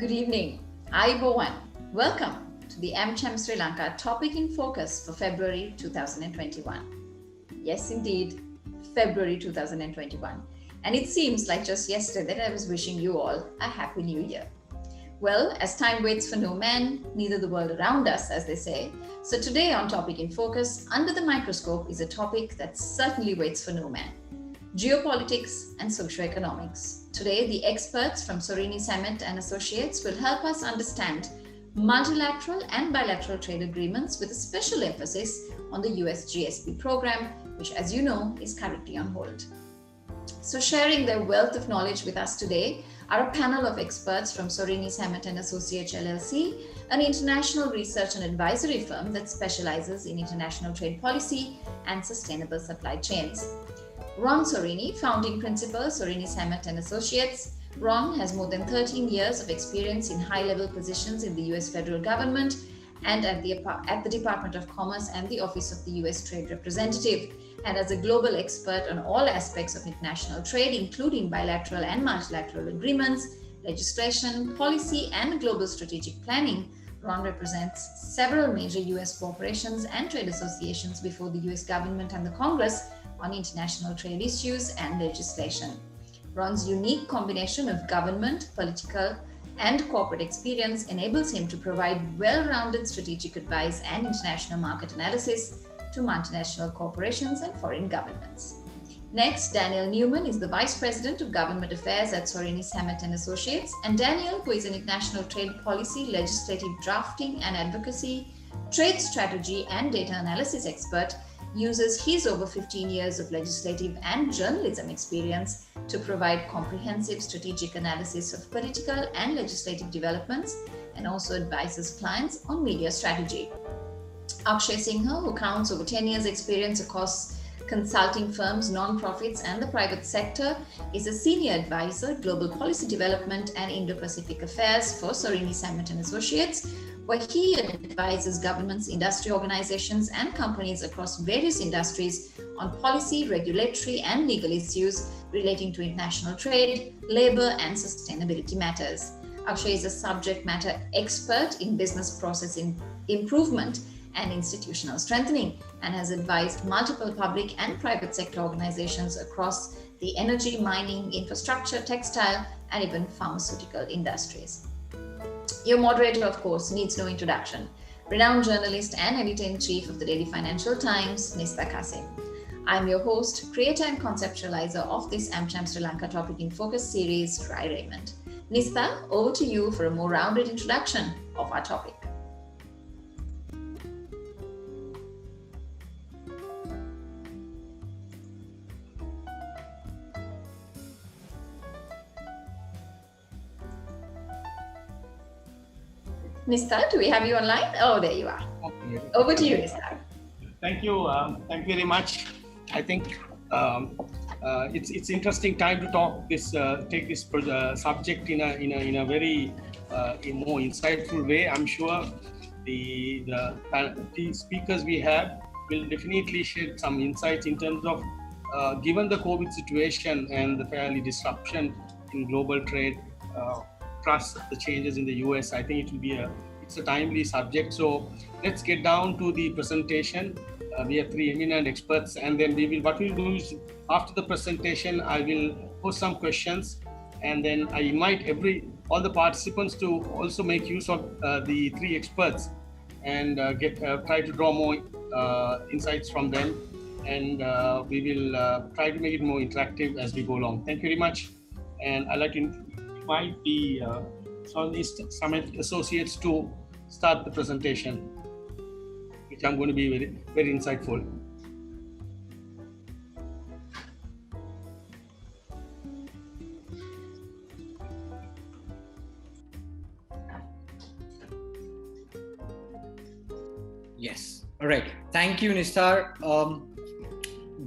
Good evening. Aibowan. Welcome to the AmCham Sri Lanka Topic in Focus for February 2021. Yes, indeed, February 2021. And it seems like just yesterday that I was wishing you all a Happy New Year. Well, as time waits for no man, neither the world around us, as they say. So today on Topic in Focus, under the microscope is a topic that certainly waits for no man: geopolitics and socioeconomics. Today, the experts from Sorini Samit and Associates will help us understand multilateral and bilateral trade agreements with a special emphasis on the US GSP program, which, as you know, is currently on hold. So sharing their wealth of knowledge with us today are a panel of experts from Sorini Samit and Associates LLC, an international research and advisory firm that specializes in international trade policy and sustainable supply chains. Ron Sorini, founding principal, Sorini Samit and Associates. Ron has more than 13 years of experience in high-level positions in the US federal government and at the Department of Commerce and the Office of the US Trade Representative, and as a global expert on all aspects of international trade, including bilateral and multilateral agreements, legislation, policy, and global strategic planning. Ron represents several major US corporations and trade associations before the US government and the Congress on international trade issues and legislation. Ron's unique combination of government, political, and corporate experience enables him to provide well-rounded strategic advice and international market analysis to multinational corporations and foreign governments. Next, Daniel Neumann is the Vice President of Government Affairs at Sorini Samit and Associates. And Daniel, who is an international trade policy, legislative drafting and advocacy, trade strategy, and data analysis expert, uses his over 15 years of legislative and journalism experience to provide comprehensive strategic analysis of political and legislative developments, and also advises clients on media strategy. Akshay Sinha, who counts over 10 years experience across consulting firms, non-profits, and the private sector, is a senior advisor, global policy development and Indo-Pacific affairs for Sorini Samit and Associates, where he advises governments, industry organizations, and companies across various industries on policy, regulatory, and legal issues relating to international trade, labor, and sustainability matters. Akshay is a subject matter expert in business process improvement and institutional strengthening, and has advised multiple public and private sector organizations across the energy, mining, infrastructure, textile, and even pharmaceutical industries. Your moderator, of course, needs no introduction. Renowned journalist and editor-in-chief of the Daily Financial Times, Nistha Kasim. I'm your host, creator and conceptualizer of this AmCham Sri Lanka Topic in Focus series, Rai Raymond. Nistha, over to you for a more rounded introduction of our topic. Nistha, do we have you online? Oh, there you are. Okay. Over to you, Nistha. Thank you. Thank you very much. I think it's interesting time to take this subject in a very more insightful way. I'm sure the speakers we have will definitely shed some insights in terms of given the COVID situation and the fairly disruption in global trade. Plus the changes in the US, I think it's a timely subject. So let's get down to the presentation. We have three eminent experts, and then what we'll do is after the presentation, I will pose some questions, and then I invite all the participants to also make use of the three experts and try to draw more insights from them, and we will try to make it more interactive as we go along. Thank you very much, and I'd like to invite the Sorini Samit Associates to start the presentation, which I'm going to be very, very insightful. Yes. All right. Thank you, Nistar.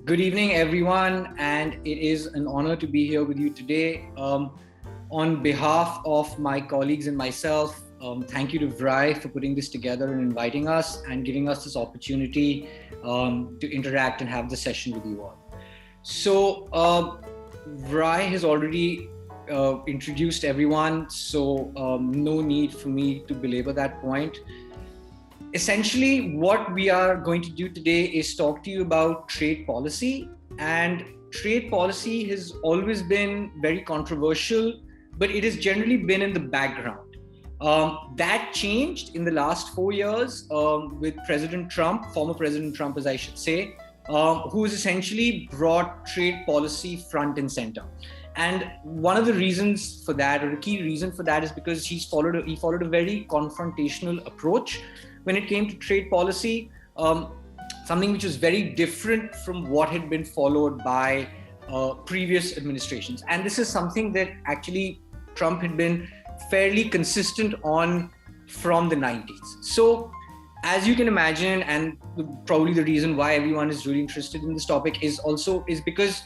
Good evening, everyone, and it is an honor to be here with you today. On behalf of my colleagues and myself, thank you to Vrai for putting this together and inviting us and giving us this opportunity to interact and have the session with you all. So Vrai has already introduced everyone, so no need for me to belabor that point. Essentially, what we are going to do today is talk to you about trade policy. And trade policy has always been very controversial, but it has generally been in the background. That changed in the last 4 years with President Trump, former President Trump, as I should say, who has essentially brought trade policy front and center. And one of the reasons for that, or the key reason for that, is because he followed a very confrontational approach when it came to trade policy, something which was very different from what had been followed by previous administrations. And this is something that actually Trump had been fairly consistent on from the 90s. So as you can imagine, and probably the reason why everyone is really interested in this topic is because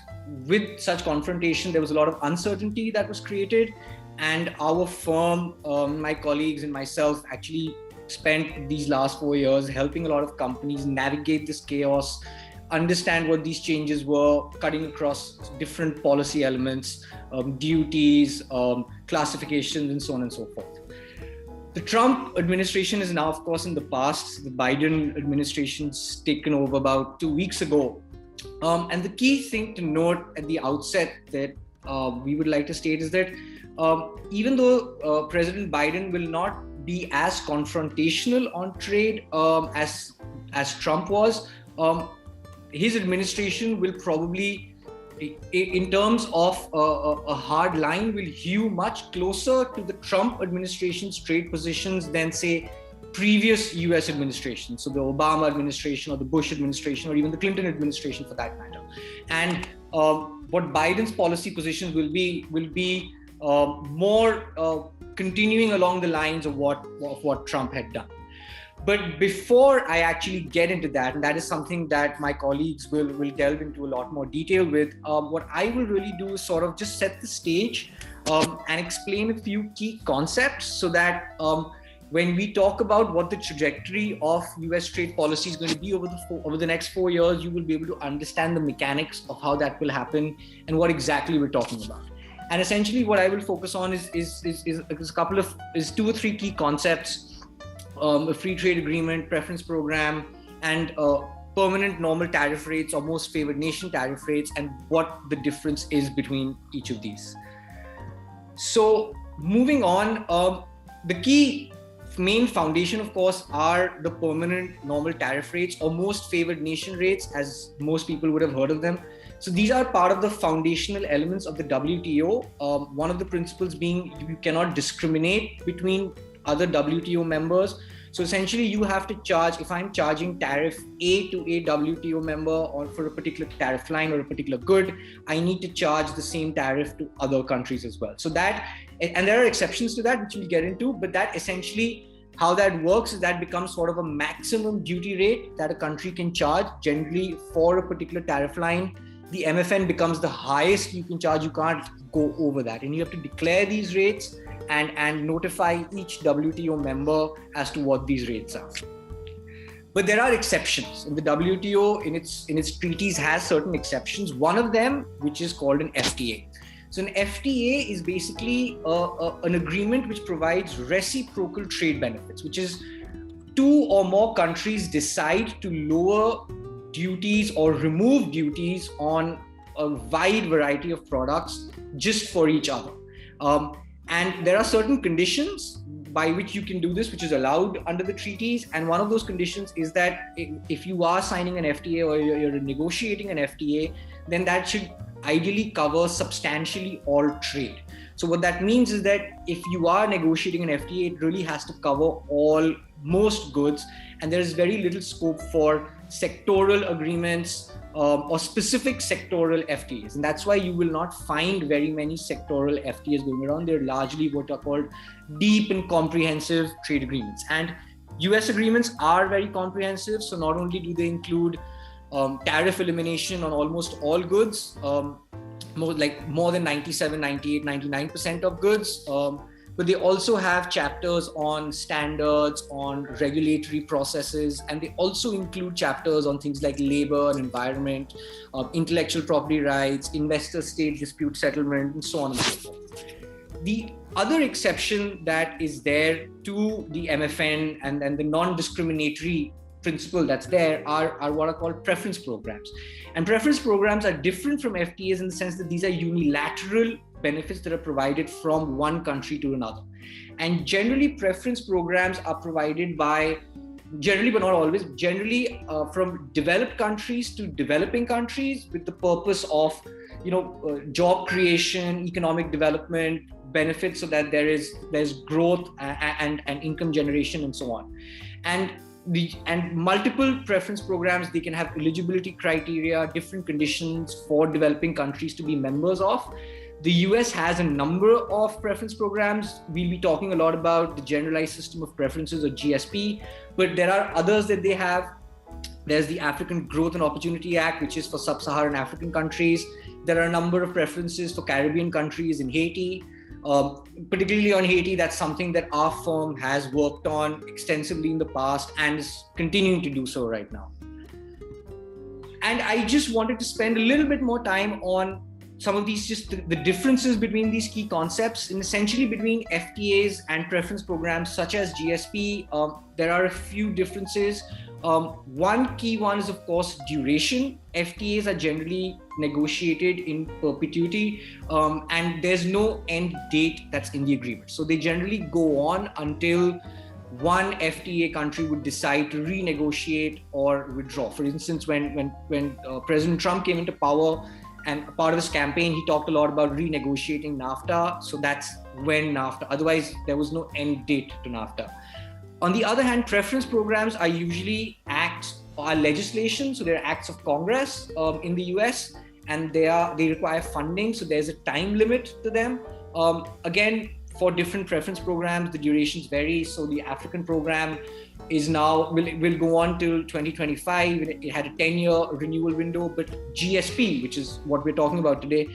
with such confrontation, there was a lot of uncertainty that was created. And our firm, my colleagues and myself actually spent these last 4 years helping a lot of companies navigate this chaos, understand what these changes were, cutting across different policy elements, duties, classifications, and so on and so forth. The Trump administration is now, of course, in the past. The Biden administration's taken over about 2 weeks ago. And the key thing to note at the outset that we would like to state is that even though President Biden will not be as confrontational on trade as Trump was, his administration will probably, in terms of a hard line, will hew much closer to the Trump administration's trade positions than, say, previous US administrations, so the Obama administration or the Bush administration or even the Clinton administration for that matter. And what Biden's policy positions will be more continuing along the lines of what Trump had done. But before I actually get into that, and that is something that my colleagues will delve into a lot more detail with, what I will really do is sort of just set the stage and explain a few key concepts so that when we talk about what the trajectory of US trade policy is going to be over the next 4 years, you will be able to understand the mechanics of how that will happen and what exactly we're talking about. And essentially what I will focus on is 2 or 3 key concepts: a free trade agreement, preference program, and permanent normal tariff rates or most favored nation tariff rates, and what the difference is between each of these. So moving on, the key main foundation, of course, are the permanent normal tariff rates or most favored nation rates, as most people would have heard of them. So these are part of the foundational elements of the WTO. One of the principles being you cannot discriminate between other WTO members. So essentially you have to charge, if I'm charging tariff A to a WTO member or for a particular tariff line or a particular good, I need to charge the same tariff to other countries as well. So that, and there are exceptions to that, which we'll get into, but that essentially how that works is that becomes sort of a maximum duty rate that a country can charge generally for a particular tariff line. The MFN becomes the highest you can charge. You can't go over that. And you have to declare these rates and notify each WTO member as to what these rates are. But there are exceptions. And the WTO in its treaties has certain exceptions. One of them, which is called an FTA. So an FTA is basically an agreement which provides reciprocal trade benefits, which is 2 or more countries decide to lower duties or remove duties on a wide variety of products just for each other. And there are certain conditions by which you can do this, which is allowed under the treaties. And one of those conditions is that if you are signing an FTA or you're negotiating an FTA, then that should ideally cover substantially all trade. So what that means is that if you are negotiating an FTA, it really has to cover most goods, and there is very little scope for sectoral agreements or specific sectoral FTAs. And that's why you will not find very many sectoral FTAs going around. They're largely what are called deep and comprehensive trade agreements. And US agreements are very comprehensive. So not only do they include tariff elimination on almost all goods, more than 97, 98, 99% of goods, but they also have chapters on standards, on regulatory processes, and they also include chapters on things like labor and environment, intellectual property rights, investor-state dispute settlement, and so on and so forth. The other exception that is there to the MFN and the non-discriminatory principle that's there are what are called preference programs. And preference programs are different from FTAs in the sense that these are unilateral benefits that are provided from one country to another. And generally, preference programs are provided by, generally but not always, generally from developed countries to developing countries with the purpose of, job creation, economic development, benefits so that there's growth and income generation and so on. And multiple preference programs, they can have eligibility criteria, different conditions for developing countries to be members of. The US has a number of preference programs. We'll be talking a lot about the Generalized System of Preferences, or GSP, but there are others that they have. There's the African Growth and Opportunity Act, which is for sub-Saharan African countries. There are a number of preferences for Caribbean countries in Haiti. Particularly on Haiti, that's something that our firm has worked on extensively in the past and is continuing to do so right now. And I just wanted to spend a little bit more time on some of these, just the differences between these key concepts, and essentially between FTAs and preference programs such as GSP. There are a few differences. One key one is, of course, duration. FTAs are generally negotiated in perpetuity, and there's no end date that's in the agreement. So they generally go on until one FTA country would decide to renegotiate or withdraw. For instance, when President Trump came into power, and a part of his campaign, he talked a lot about renegotiating NAFTA. So that's when NAFTA, otherwise there was no end date to NAFTA. On the other hand, preference programs are usually legislation. So they're acts of Congress in the US, and they require funding. So there's a time limit to them. Again, for different preference programs, the durations vary. So the African program is now, will go on till 2025. It had a 10-year renewal window, but GSP, which is what we're talking about today,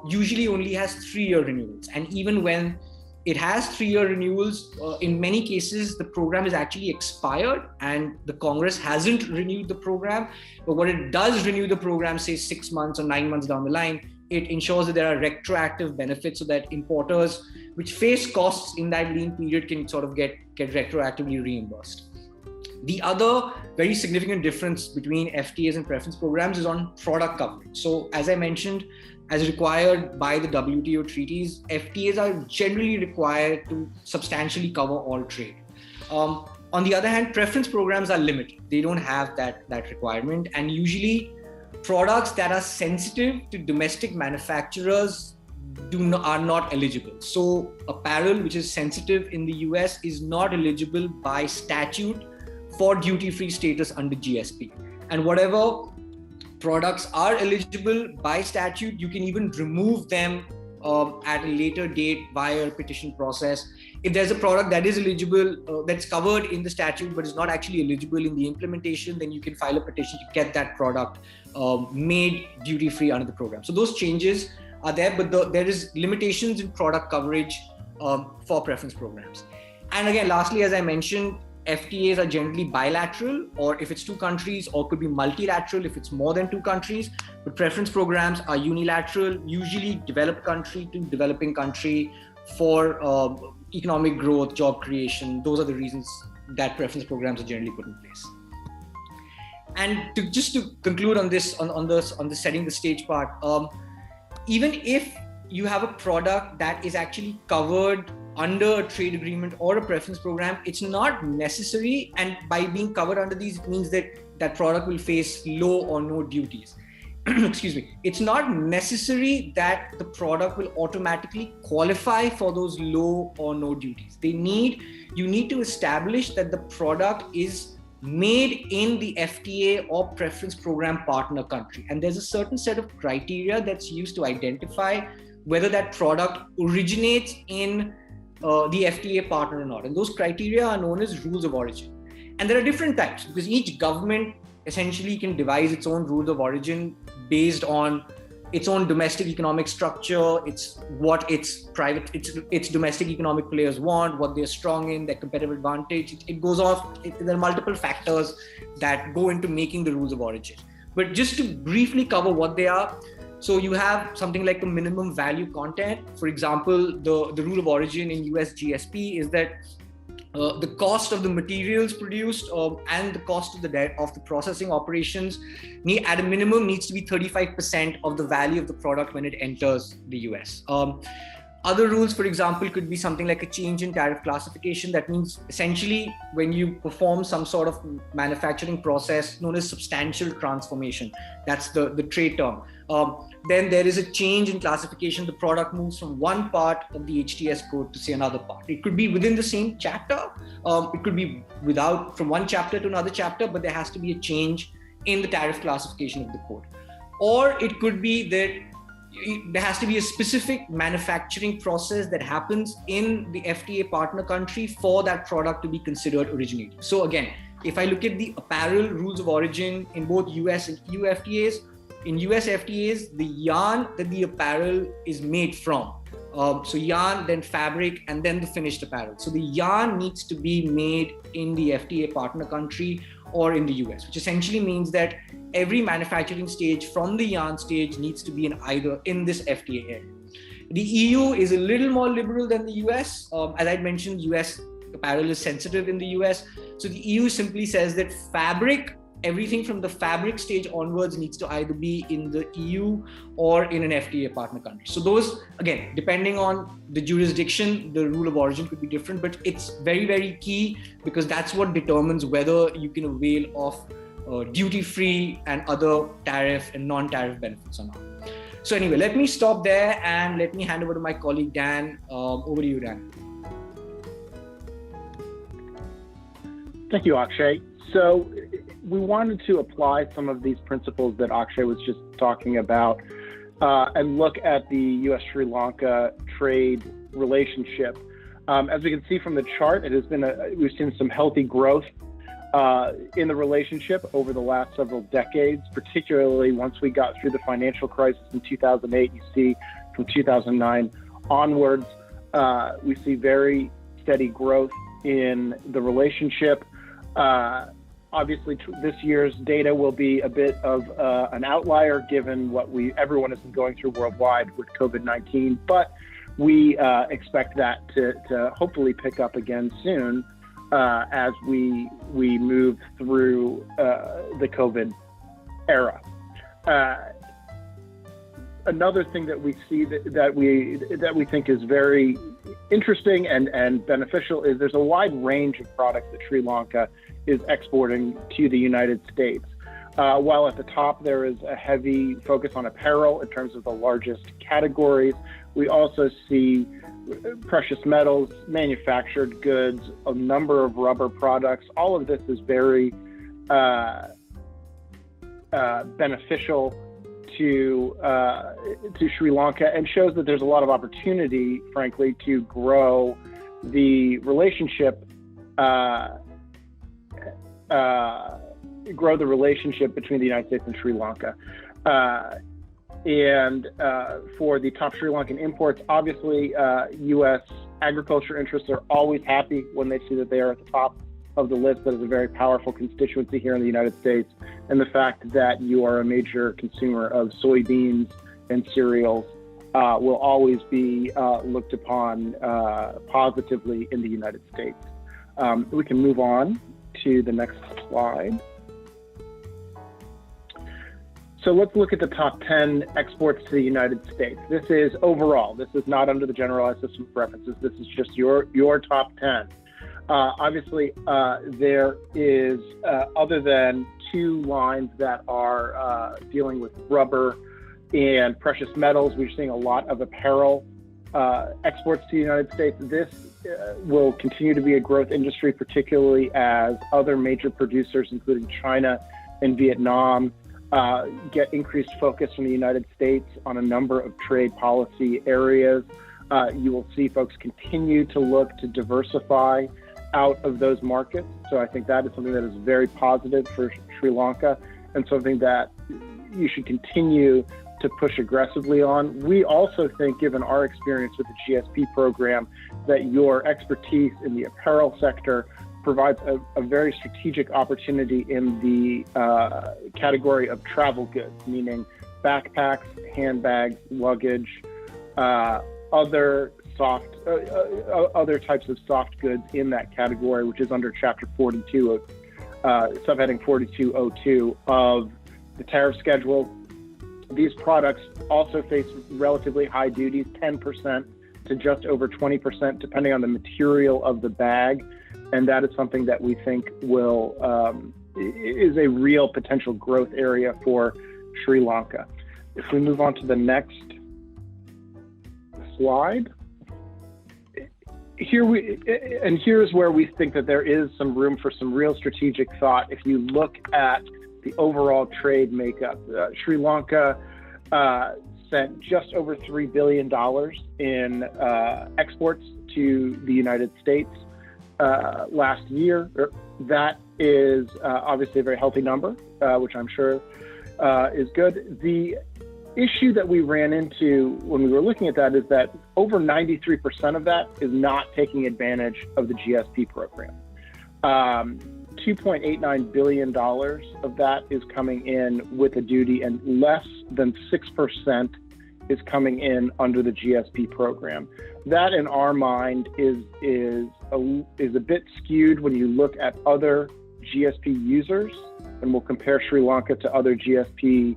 usually only has 3-year renewals. And even when it has 3-year renewals, in many cases, the program is actually expired and the Congress hasn't renewed the program. But when it does renew the program, say 6 months or 9 months down the line, it ensures that there are retroactive benefits so that importers which face costs in that lean period can sort of get retroactively reimbursed. The other very significant difference between FTAs and preference programs is on product coverage. So as I mentioned, as required by the WTO treaties, FTAs are generally required to substantially cover all trade. On the other hand, preference programs are limited. They don't have that requirement, and usually products that are sensitive to domestic manufacturers are not eligible. So apparel, which is sensitive in the US, is not eligible by statute for duty-free status under GSP. And whatever products are eligible by statute, you can even remove them at a later date via a petition process. If there's a product that is eligible, that's covered in the statute, but is not actually eligible in the implementation, then you can file a petition to get that product made duty-free under the program. So those changes are there, but there is limitations in product coverage for preference programs. And again, lastly, as I mentioned, FTAs are generally bilateral, or if it's 2 countries, or could be multilateral if it's more than 2 countries. But preference programs are unilateral, usually developed country to developing country for economic growth, job creation. Those are the reasons that preference programs are generally put in place. And just to conclude on this, on the setting the stage part, even if you have a product that is actually covered under a trade agreement or a preference program, it's not necessary. And by being covered under these, it means that that product will face low or no duties. Excuse me. It's not necessary that the product will automatically qualify for those low or no duties. You need to establish that the product is made in the FTA or preference program partner country. And there's a certain set of criteria that's used to identify whether that product originates in the FTA partner or not. And those criteria are known as rules of origin. And there are different types, because each government essentially can devise its own rules of origin based on its own domestic economic structure, it's what its domestic economic players want, what they're strong in, their competitive advantage. It goes off. There are multiple factors that go into making the rules of origin. But just to briefly cover what they are. So you have something like the minimum value content. For example, the rule of origin in US GSP is that the cost of the materials produced and the cost of the processing operations at a minimum needs to be 35% of the value of the product when it enters the US. Other rules, for example, could be something like a change in tariff classification. That means essentially when you perform some sort of manufacturing process known as substantial transformation, that's the trade term. Then there is a change in classification. The product moves from one part of the HTS code to say another part. It could be within the same chapter. It could be from one chapter to another chapter, but there has to be a change in the tariff classification of the code. Or it could be that there has to be a specific manufacturing process that happens in the FTA partner country for that product to be considered originating. So again, if I look at the apparel rules of origin in both US and EU FTAs, in US FTAs, the yarn that the apparel is made from, so yarn, then fabric, and then the finished apparel. So the yarn needs to be made in the FTA partner country or in the US, which essentially means that every manufacturing stage from the yarn stage needs to be in this FTA area. The EU is a little more liberal than the US. As I mentioned, US apparel is sensitive in the US. So the EU simply says that everything from the fabric stage onwards needs to either be in the EU or in an FTA partner country. So those, again, depending on the jurisdiction, the rule of origin could be different, but it's very, very key because that's what determines whether you can avail of duty-free and other tariff and non-tariff benefits or not. So anyway, let me stop there and let me hand over to my colleague, Dan. Over to you, Dan. Thank you, Akshay. So we wanted to apply some of these principles that Akshay was just talking about and look at the US-Sri Lanka trade relationship. As we can see from the chart, we've seen some healthy growth in the relationship over the last several decades, particularly once we got through the financial crisis in 2008. You see from 2009 onwards, we see very steady growth in the relationship. Obviously, this year's data will be a bit of an outlier given what everyone has been going through worldwide with COVID-19, but we expect that to hopefully pick up again soon as we move through the COVID era. Another thing that we see that we think is very interesting and beneficial is there's a wide range of products that Sri Lanka is exporting to the United States. While at the top there is a heavy focus on apparel in terms of the largest categories, we also see precious metals, manufactured goods, a number of rubber products. All of this is very beneficial to Sri Lanka and shows that there's a lot of opportunity, frankly, to grow the relationship between the United States and Sri Lanka. And for the top Sri Lankan imports, obviously, U.S. agriculture interests are always happy when they see that they are at the top of the list. That is a very powerful constituency here in the United States. And the fact that you are a major consumer of soybeans and cereals will always be looked upon positively in the United States. We can move on to the next slide. So let's look at the top 10 exports to the United States. This is overall. This is not under the generalized system of preferences. This is just your top 10. Obviously, there is, other than two lines that are dealing with rubber and precious metals, we're seeing a lot of apparel exports to the United States. This will continue to be a growth industry, particularly as other major producers, including China and Vietnam, get increased focus from the United States on a number of trade policy areas. You will see folks continue to look to diversify out of those markets. So I think that is something that is very positive for Sri Lanka and something that you should continue to push aggressively on. We also think, given our experience with the GSP program, that your expertise in the apparel sector provides a very strategic opportunity in the category of travel goods, meaning backpacks, handbags, luggage, other types of soft goods in that category, which is under Chapter 42 of subheading 4202 of the tariff schedule. These products also face relatively high duties, 10% to just over 20%, depending on the material of the bag. And that is something that we think will is a real potential growth area for Sri Lanka. If we move on to the next slide. Here's where we think that there is some room for some real strategic thought. If you look at the overall trade makeup, Sri Lanka sent just over $3 billion in exports to the United States last year. That is obviously a very healthy number, which I'm sure is good. The issue that we ran into when we were looking at that is that over 93% of that is not taking advantage of the GSP program. $2.89 billion of that is coming in with a duty, and less than 6% is coming in under the GSP program. That, in our mind, is a bit skewed when you look at other GSP users, and we'll compare Sri Lanka to other GSP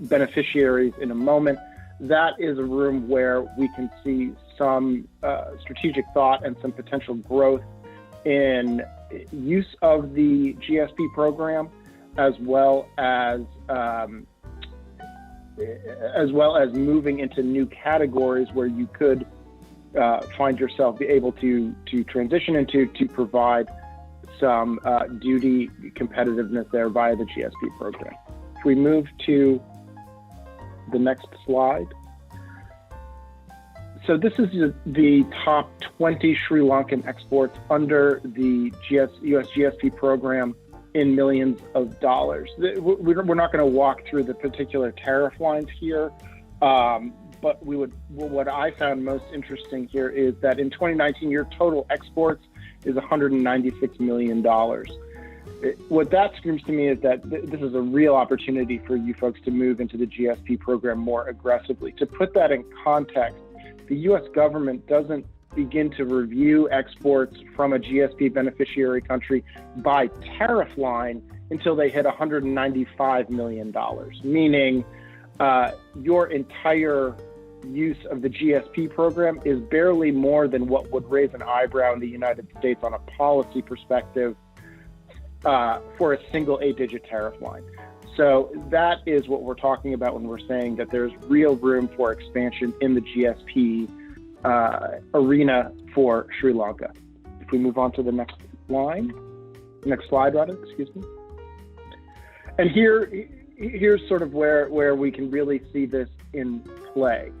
beneficiaries in a moment. That is a room where we can see some strategic thought and some potential growth in use of the GSP program, as well as moving into new categories where you could find yourself be able to transition into to provide some duty competitiveness there via the GSP program. If we move to the next slide. So this is the top 20 Sri Lankan exports under the US GSP program in millions of dollars. We're not going to walk through the particular tariff lines here, but what I found most interesting here is that in 2019, your total exports is $196 million. What that screams to me is that this is a real opportunity for you folks to move into the GSP program more aggressively. To put that in context, the US government doesn't begin to review exports from a GSP beneficiary country by tariff line until they hit $195 million, meaning your entire use of the GSP program is barely more than what would raise an eyebrow in the United States on a policy perspective for a single 8-digit tariff line. So that is what we're talking about when we're saying that there's real room for expansion in the GSP arena for Sri Lanka. If we move on to the next slide, excuse me. And here's sort of where we can really see this in play.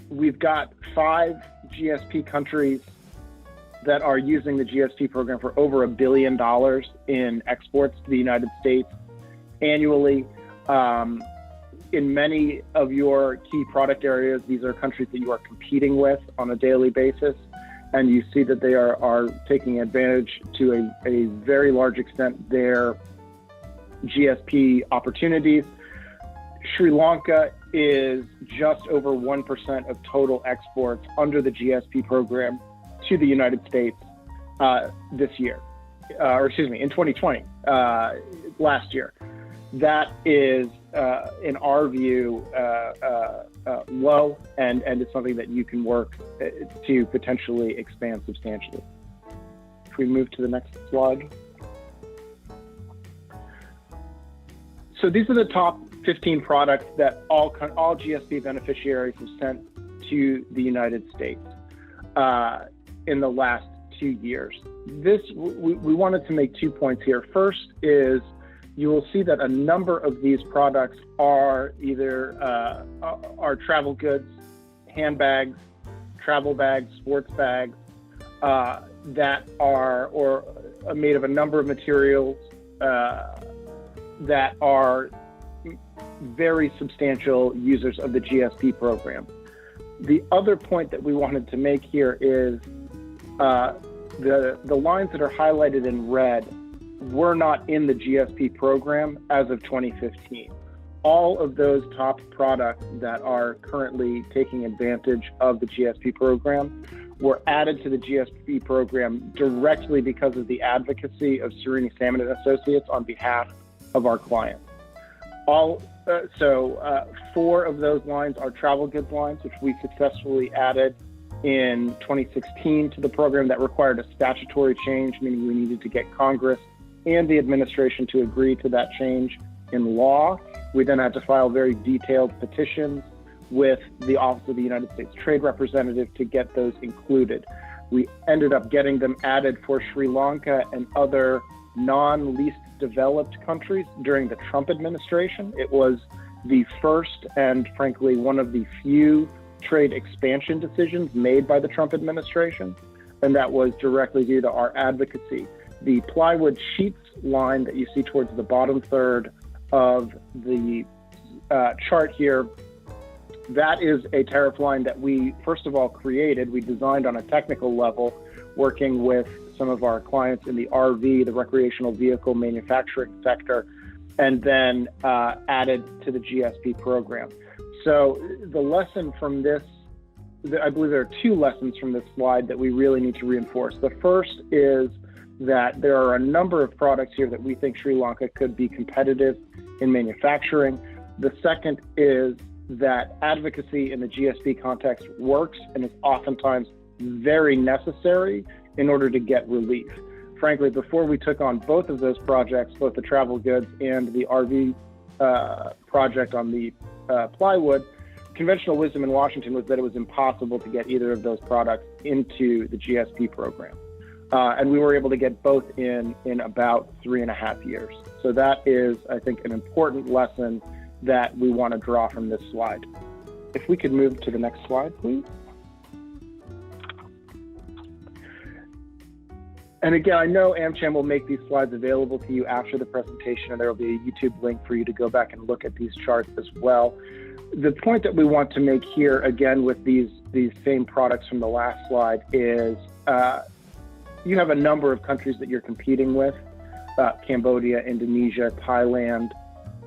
We've got 5 GSP countries that are using the GSP program for over $1 billion in exports to the United States annually. In many of your key product areas, these are countries that you are competing with on a daily basis, and you see that they are taking advantage to a very large extent their GSP opportunities. Sri Lanka is just over 1% of total exports under the GSP program to the United States this year, in 2020, last year. That is, in our view, low, and it's something that you can work to potentially expand substantially. If we move to the next slide. So these are the top 15 products that all GSP beneficiaries have sent to the United States in the last 2 years. We wanted to make 2 points here. First is you will see that a number of these products are either are travel goods, handbags, travel bags, sports bags that are made of a number of materials that are very substantial users of the GSP program. The other point that we wanted to make here is the lines that are highlighted in red were not in the GSP program as of 2015. all of those top products that are currently taking advantage of the GSP program were added to the GSP program directly because of the advocacy of Sorini Salmon and Associates on behalf of our clients. Four of those lines are travel goods lines, which we successfully added in 2016 to the program. That required a statutory change, meaning we needed to get Congress and the administration to agree to that change in law. We then had to file very detailed petitions with the Office of the United States Trade Representative to get those included. We ended up getting them added for Sri Lanka and other non-least developed countries during the Trump administration. It was the first and frankly one of the few trade expansion decisions made by the Trump administration, and that was directly due to our advocacy. The plywood sheets line that you see towards the bottom third of the chart here, that is a tariff line that we first of all created. We designed on a technical level, working with some of our clients in the RV, the recreational vehicle manufacturing sector, and then added to the GSP program. So the lesson from this, I believe there are two lessons from this slide that we really need to reinforce. The first is that there are a number of products here that we think Sri Lanka could be competitive in manufacturing. The second is that advocacy in the GSP context works and is oftentimes very necessary in order to get relief. Frankly, before we took on both of those projects, both the travel goods and the RV project on the plywood, conventional wisdom in Washington was that it was impossible to get either of those products into the GSP program. And we were able to get both in about 3.5 years. So that is, I think, an important lesson that we want to draw from this slide. If we could move to the next slide, please. And again, I know AmCham will make these slides available to you after the presentation, and there will be a YouTube link for you to go back and look at these charts as well. The point that we want to make here, again, with these same products from the last slide is you have a number of countries that you're competing with, Cambodia, Indonesia, Thailand,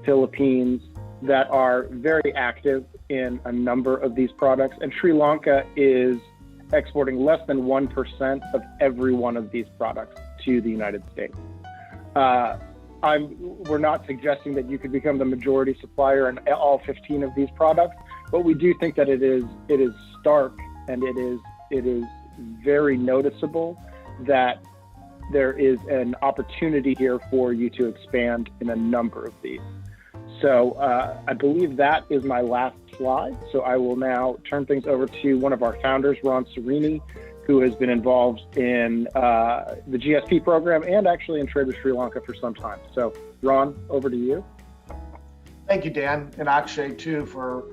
Philippines, that are very active in a number of these products. And Sri Lanka is exporting less than 1% of every one of these products to the United States. We're not suggesting that you could become the majority supplier in all 15 of these products, but we do think that it is stark and it is very noticeable that there is an opportunity here for you to expand in a number of these. So I believe that is my last slide. So I will now turn things over to one of our founders, Ron Sorini, who has been involved in the GSP program and actually in trade with Sri Lanka for some time. So Ron, over to you. Thank you, Dan, and Akshay too for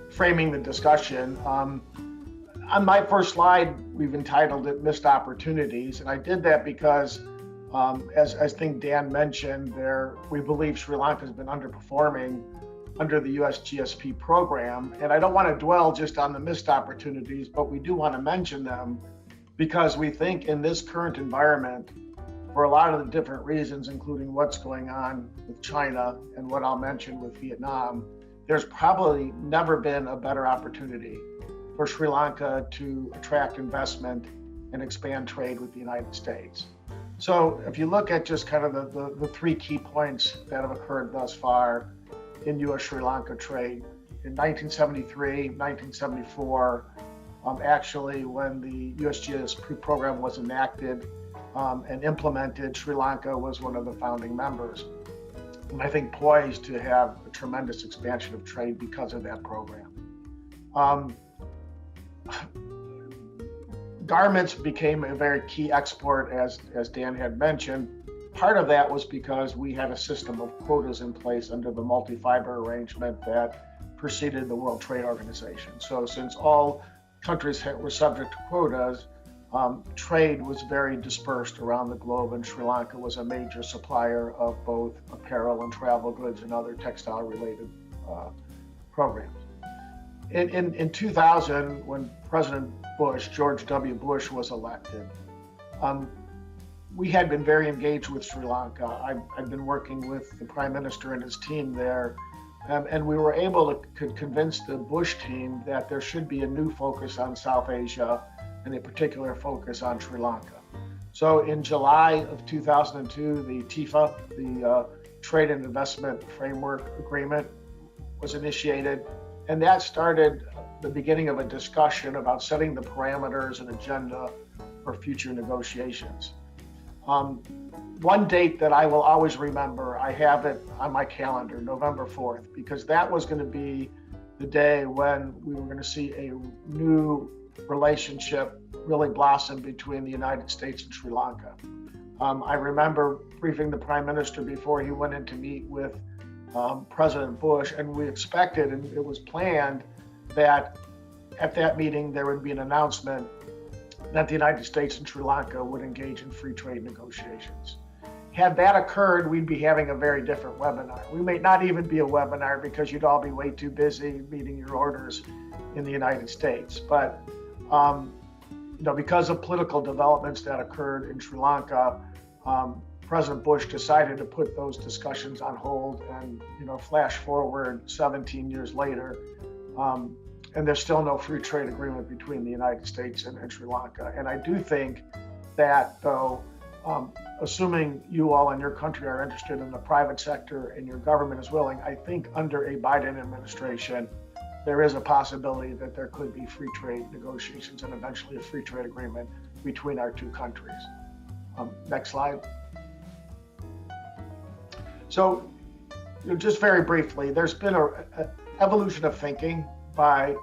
framing the discussion. On my first slide, we've entitled it Missed Opportunities, and I did that because as I think Dan mentioned, we believe Sri Lanka has been underperforming under the US GSP program. And I don't want to dwell just on the missed opportunities, but we do want to mention them because we think in this current environment, for a lot of the different reasons, including what's going on with China and what I'll mention with Vietnam, there's probably never been a better opportunity for Sri Lanka to attract investment and expand trade with the United States. So if you look at just kind of the three key points that have occurred thus far in US-Sri Lanka trade, in 1973, 1974, actually when the US GSP program was enacted and implemented, Sri Lanka was one of the founding members. And I think poised to have a tremendous expansion of trade because of that program. Garments became a very key export, as Dan had mentioned. Part of that was because we had a system of quotas in place under the multi-fiber arrangement that preceded the World Trade Organization. So since all countries were subject to quotas, trade was very dispersed around the globe, and Sri Lanka was a major supplier of both apparel and travel goods and other textile-related programs. In 2000, when President George W. Bush was elected, we had been very engaged with Sri Lanka. I've been working with the Prime Minister and his team there And we were able to convince the Bush team that there should be a new focus on South Asia and a particular focus on Sri Lanka. So in July of 2002, the TIFA, the Trade and Investment Framework Agreement, was initiated. And that started the beginning of a discussion about setting the parameters and agenda for future negotiations. One date that I will always remember, I have it on my calendar, November 4th, because that was going to be the day when we were going to see a new relationship really blossom between the United States and Sri Lanka. I remember briefing the Prime Minister before he went in to meet with President Bush, and we expected, and it was planned, that at that meeting there would be an announcement that the United States and Sri Lanka would engage in free trade negotiations. Had that occurred, we'd be having a very different webinar. We may not even be a webinar because you'd all be way too busy meeting your orders in the United States. But because of political developments that occurred in Sri Lanka, President Bush decided to put those discussions on hold, and flash forward 17 years later, and there's still no free trade agreement between the United States and Sri Lanka. And I do think that, though, assuming you all in your country are interested in the private sector and your government is willing, I think under a Biden administration, there is a possibility that there could be free trade negotiations and eventually a free trade agreement between our two countries. Next slide. So just very briefly, there's been an evolution of thinking by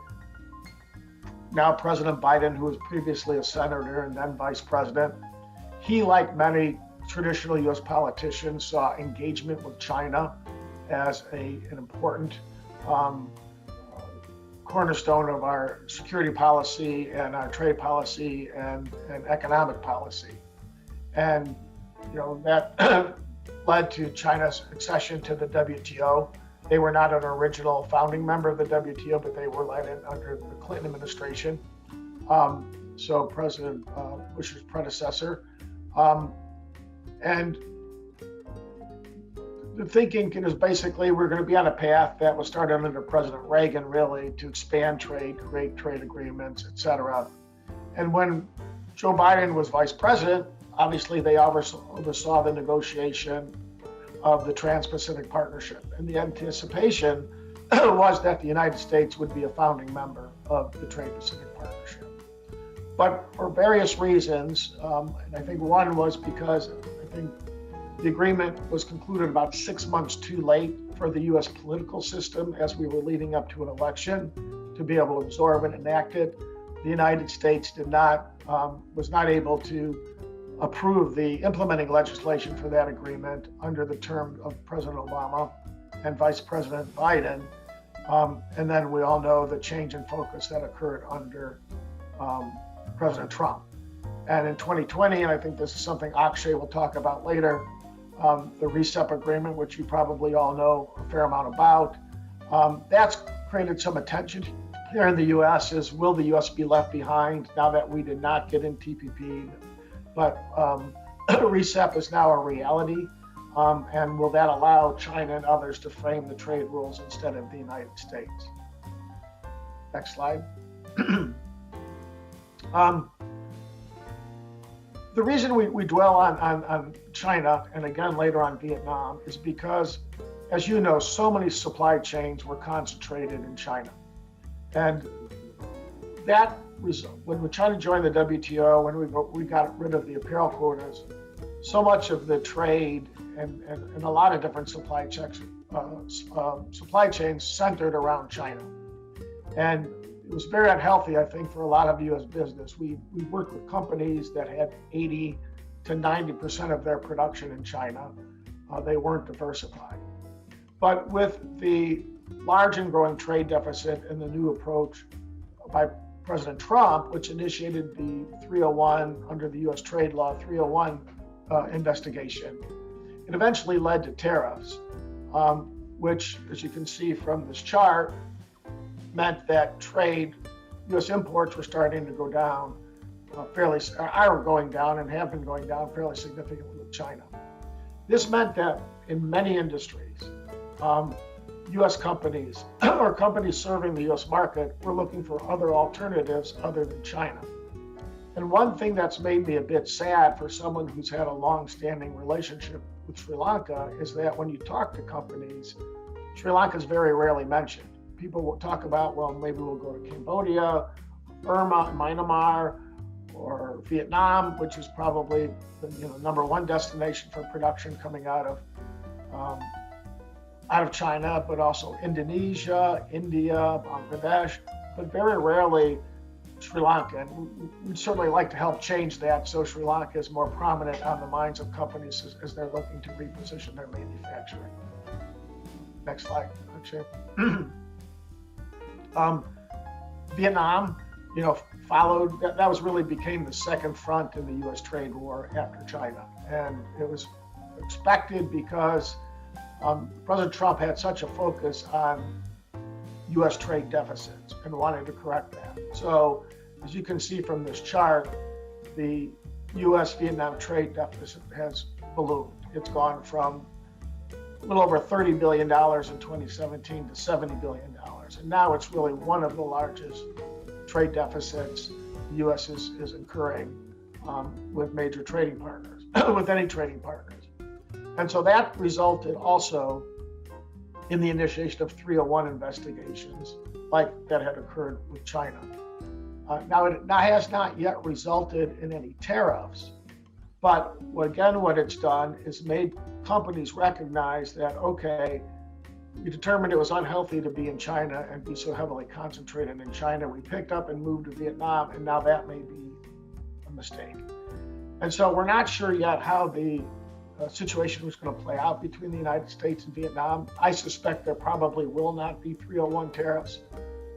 now President Biden, who was previously a senator and then vice president. He, like many traditional US politicians, saw engagement with China as an important cornerstone of our security policy and our trade policy and economic policy. And that led to China's accession to the WTO. They were not an original founding member of the WTO, but they were led in under the Clinton administration. So President Bush's predecessor. And the thinking is basically we're going to be on a path that was started under President Reagan, really, to expand trade, create trade agreements, et cetera. And when Joe Biden was vice president, obviously they oversaw the negotiation of the Trans-Pacific Partnership. And the anticipation was that the United States would be a founding member of the Trans-Pacific Partnership. But for various reasons, and I think one was because I think the agreement was concluded about 6 months too late for the US political system as we were leading up to an election to be able to absorb and enact it. The United States was not able to approve the implementing legislation for that agreement under the term of President Obama and Vice President Biden. And then we all know the change in focus that occurred under President Trump. And in 2020, and I think this is something Akshay will talk about later, the RCEP agreement, which you probably all know a fair amount about, that's created some attention here in the US is, will the US be left behind now that we did not get in TPP? But RCEP is now a reality. And will that allow China and others to frame the trade rules instead of the United States? Next slide. The reason we dwell on China, and again later on Vietnam, is because, as you know, so many supply chains were concentrated in China. And that was, when China joined the WTO, when we got rid of the apparel quotas, so much of the trade and a lot of different supply chains centered around China. And it was very unhealthy, I think, for a lot of US business. We worked with companies that had 80 to 90% of their production in China. They weren't diversified. But with the large and growing trade deficit and the new approach by President Trump, which initiated the 301 under the US trade law 301 investigation, it eventually led to tariffs, which, as you can see from this chart, meant that trade, US imports were starting to go down are going down and have been going down fairly significantly with China. This meant that in many industries, US companies or companies serving the US market were looking for other alternatives other than China. And one thing that's made me a bit sad for someone who's had a long-standing relationship with Sri Lanka is that when you talk to companies, Sri Lanka is very rarely mentioned. People will talk about, well, maybe we'll go to Cambodia, Burma, Myanmar, or Vietnam, which is probably the number one destination for production coming out of China, but also Indonesia, India, Bangladesh, but very rarely Sri Lanka. And we'd certainly like to help change that so Sri Lanka is more prominent on the minds of companies as they're looking to reposition their manufacturing. Next slide, Akshay. Vietnam, followed, that was really became the second front in the US trade war after China. And it was expected because President Trump had such a focus on US trade deficits and wanted to correct that. So as you can see from this chart, the US-Vietnam trade deficit has ballooned. It's gone from a little over $30 billion in 2017 to $70 billion. And now it's really one of the largest trade deficits the U.S. is incurring with major trading partners, with any trading partners. And so that resulted also in the initiation of 301 investigations like that had occurred with China. Now it has not yet resulted in any tariffs, but what it's done is made companies recognize that, okay, we determined it was unhealthy to be in China and be so heavily concentrated in China. We picked up and moved to Vietnam, and now that may be a mistake. And so we're not sure yet how the situation was going to play out between the United States and Vietnam. I suspect there probably will not be 301 tariffs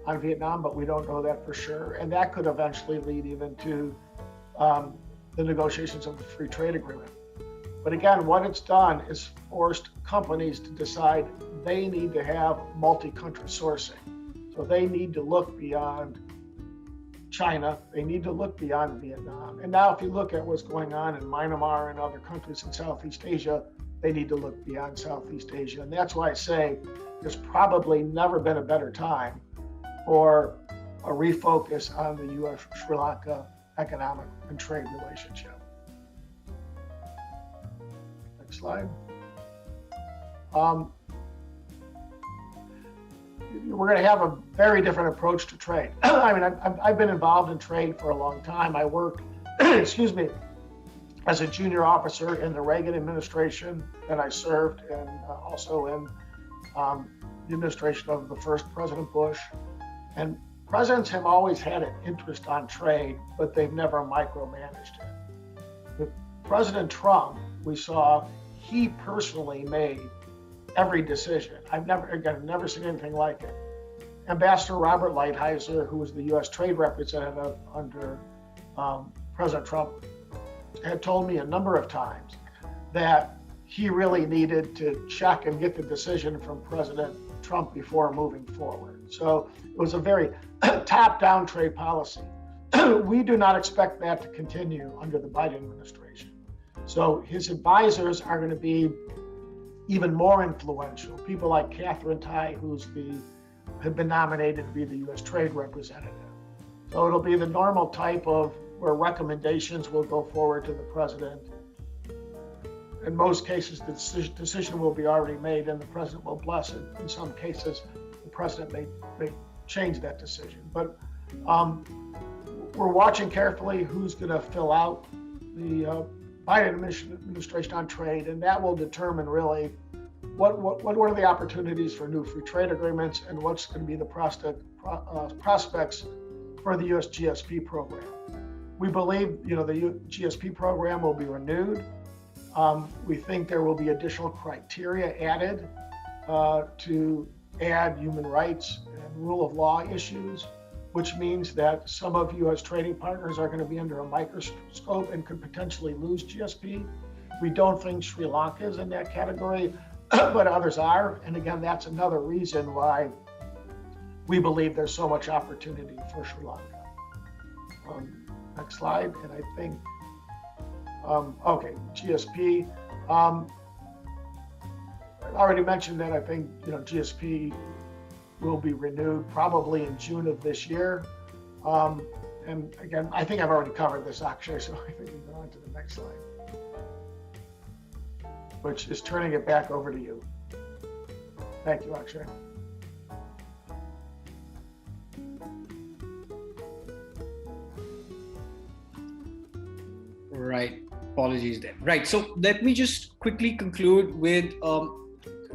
on Vietnam, but we don't know that for sure. And that could eventually lead even to the negotiations of the free trade agreement. But again, what it's done is forced companies to decide they need to have multi-country sourcing. So they need to look beyond China, they need to look beyond Vietnam. And now if you look at what's going on in Myanmar and other countries in Southeast Asia, they need to look beyond Southeast Asia. And that's why I say there's probably never been a better time for a refocus on the US-Sri Lanka economic and trade relationship. Slide. We're going to have a very different approach to trade. I mean, I've been involved in trade for a long time. I worked, excuse me, as a junior officer in the Reagan administration, and I served also in the administration of the first President Bush. And presidents have always had an interest on trade, but they've never micromanaged it. With President Trump, we saw he personally made every decision. I've never seen anything like it. Ambassador Robert Lighthizer, who was the U.S. trade representative under President Trump, had told me a number of times that he really needed to check and get the decision from President Trump before moving forward. So it was a very top-down trade policy. We do not expect that to continue under the Biden administration. So his advisors are going to be even more influential. People like Catherine Tai, had been nominated to be the U.S. trade representative. So it'll be the normal type of where recommendations will go forward to the president. In most cases, the decision will be already made and the president will bless it. In some cases, the president may change that decision. But we're watching carefully who's going to fill out the Biden administration on trade, and that will determine really what are the opportunities for new free trade agreements and what's going to be the prospects for the US GSP program. We believe the GSP program will be renewed. We think there will be additional criteria added to add human rights and rule of law issues, which means that some of US trading partners are going to be under a microscope and could potentially lose GSP. We don't think Sri Lanka is in that category, but others are. And again, that's another reason why we believe there's so much opportunity for Sri Lanka. Next slide, and I think, okay, GSP. already mentioned that I think, GSP will be renewed probably in June of this year. And again, I think I've already covered this, Akshay, so I think we can go on to the next slide, which is turning it back over to you. Thank you, Akshay. Right. Apologies there. Right. So let me just quickly conclude with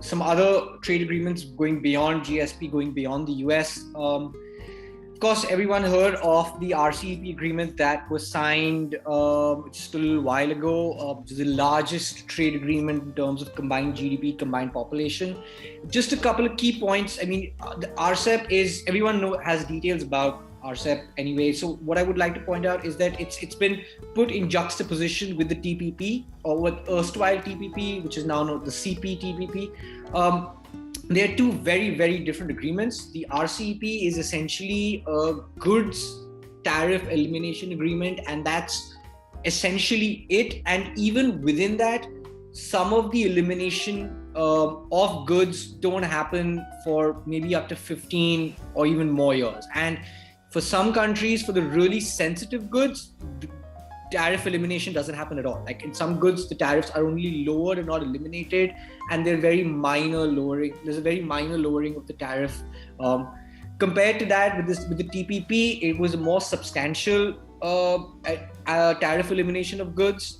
some other trade agreements going beyond GSP, going beyond the US. Of course, everyone heard of the RCEP agreement that was signed just a little while ago. It's the largest trade agreement in terms of combined GDP, combined population. Just a couple of key points. I mean, the RCEP is, everyone has details about RCEP anyway. So what I would like to point out is that it's been put in juxtaposition with the TPP, or with erstwhile TPP, which is now known the CPTPP. They are two very, very different agreements. The RCEP is essentially a goods tariff elimination agreement, and that's essentially it. And even within that, some of the elimination of goods don't happen for maybe up to 15 or even more years. And for some countries, for the really sensitive goods, tariff elimination doesn't happen at all. Like in some goods, the tariffs are only lowered and not eliminated, and they're very minor lowering. There's a very minor lowering of the tariff. Compared to that, with the TPP, it was a more substantial tariff elimination of goods.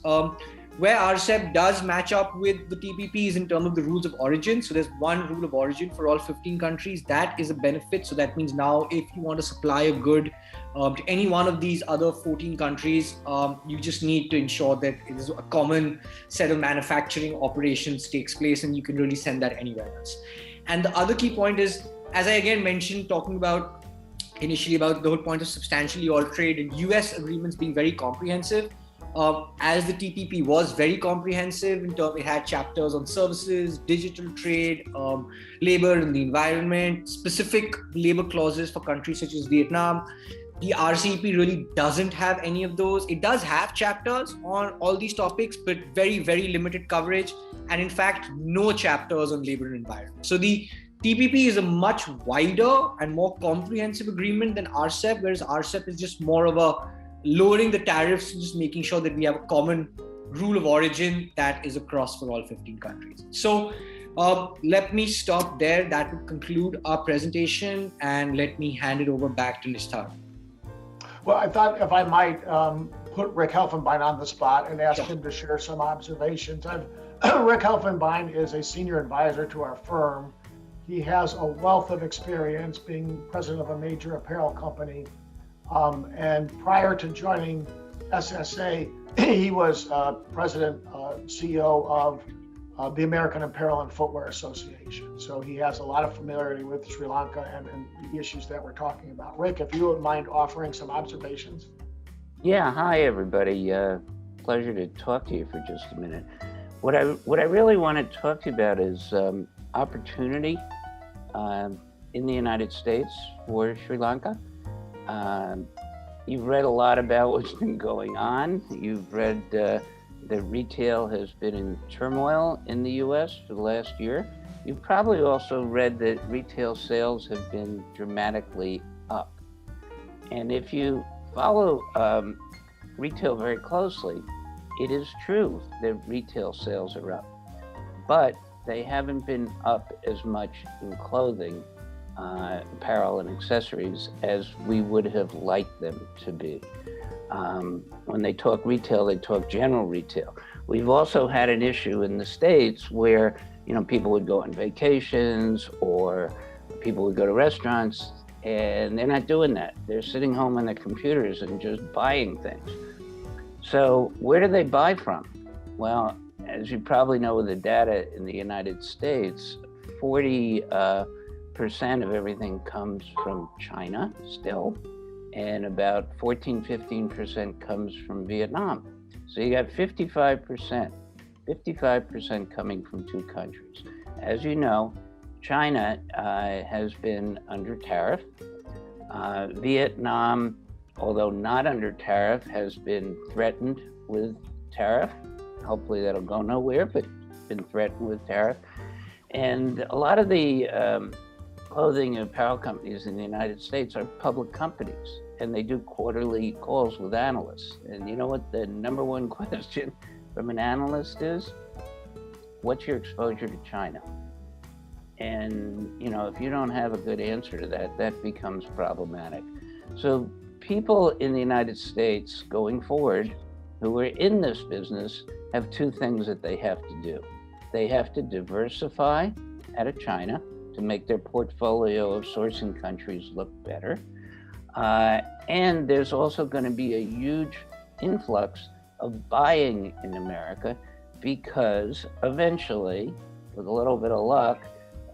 Where RCEP does match up with the TPP is in terms of the rules of origin. So there's one rule of origin for all 15 countries. That is a benefit. So that means now if you want to supply a good to any one of these other 14 countries, you just need to ensure that it is a common set of manufacturing operations takes place, and you can really send that anywhere else. And the other key point is, as I again mentioned, talking about initially about the whole point of substantially all trade and US agreements being very comprehensive. As the TPP was very comprehensive in terms, it had chapters on services, digital trade, labor and the environment, specific labor clauses for countries such as Vietnam. The RCEP really doesn't have any of those. It does have chapters on all these topics, but very, very limited coverage. And in fact, no chapters on labor and environment. So the TPP is a much wider and more comprehensive agreement than RCEP, whereas RCEP is just more of a lowering the tariffs and just making sure that we have a common rule of origin that is across for all 15 countries. So let me stop there. That would conclude our presentation, and let me hand it over back to Nistar. Well, I thought if I might put Rick Helfenbein on the spot and ask him to share some observations. Rick Helfenbein is a senior advisor to our firm. He has a wealth of experience being president of a major apparel company. And prior to joining SSA, he was president, CEO of the American Apparel and Footwear Association. So he has a lot of familiarity with Sri Lanka and the issues that we're talking about. Rick, if you wouldn't mind offering some observations. Yeah, hi everybody. Pleasure to talk to you for just a minute. What I really want to talk to you about is opportunity in the United States for Sri Lanka. You've read a lot about what's been going on. You've read that retail has been in turmoil in the US for the last year. You've probably also read that retail sales have been dramatically up. And if you follow retail very closely, it is true that retail sales are up, but they haven't been up as much in clothing, apparel and accessories as we would have liked them to be. When they talk retail, they talk general retail. We've also had an issue in the States where, people would go on vacations or people would go to restaurants, and they're not doing that. They're sitting home on their computers and just buying things. So where do they buy from? Well, as you probably know with the data in the United States, 40% of everything comes from China still, and about 15% comes from Vietnam. So you got 55% coming from two countries. As you know, China has been under tariff. Vietnam, although not under tariff, has been threatened with tariff. Hopefully that'll go nowhere, but been threatened with tariff. And a lot of the clothing and apparel companies in the United States are public companies, and they do quarterly calls with analysts. And you know what the number one question from an analyst is? What's your exposure to China? And you know, if you don't have a good answer to that, that becomes problematic. So people in the United States going forward who are in this business have two things that they have to do. They have to diversify out of China to make their portfolio of sourcing countries look better. And there's also going to be a huge influx of buying in America because eventually, with a little bit of luck,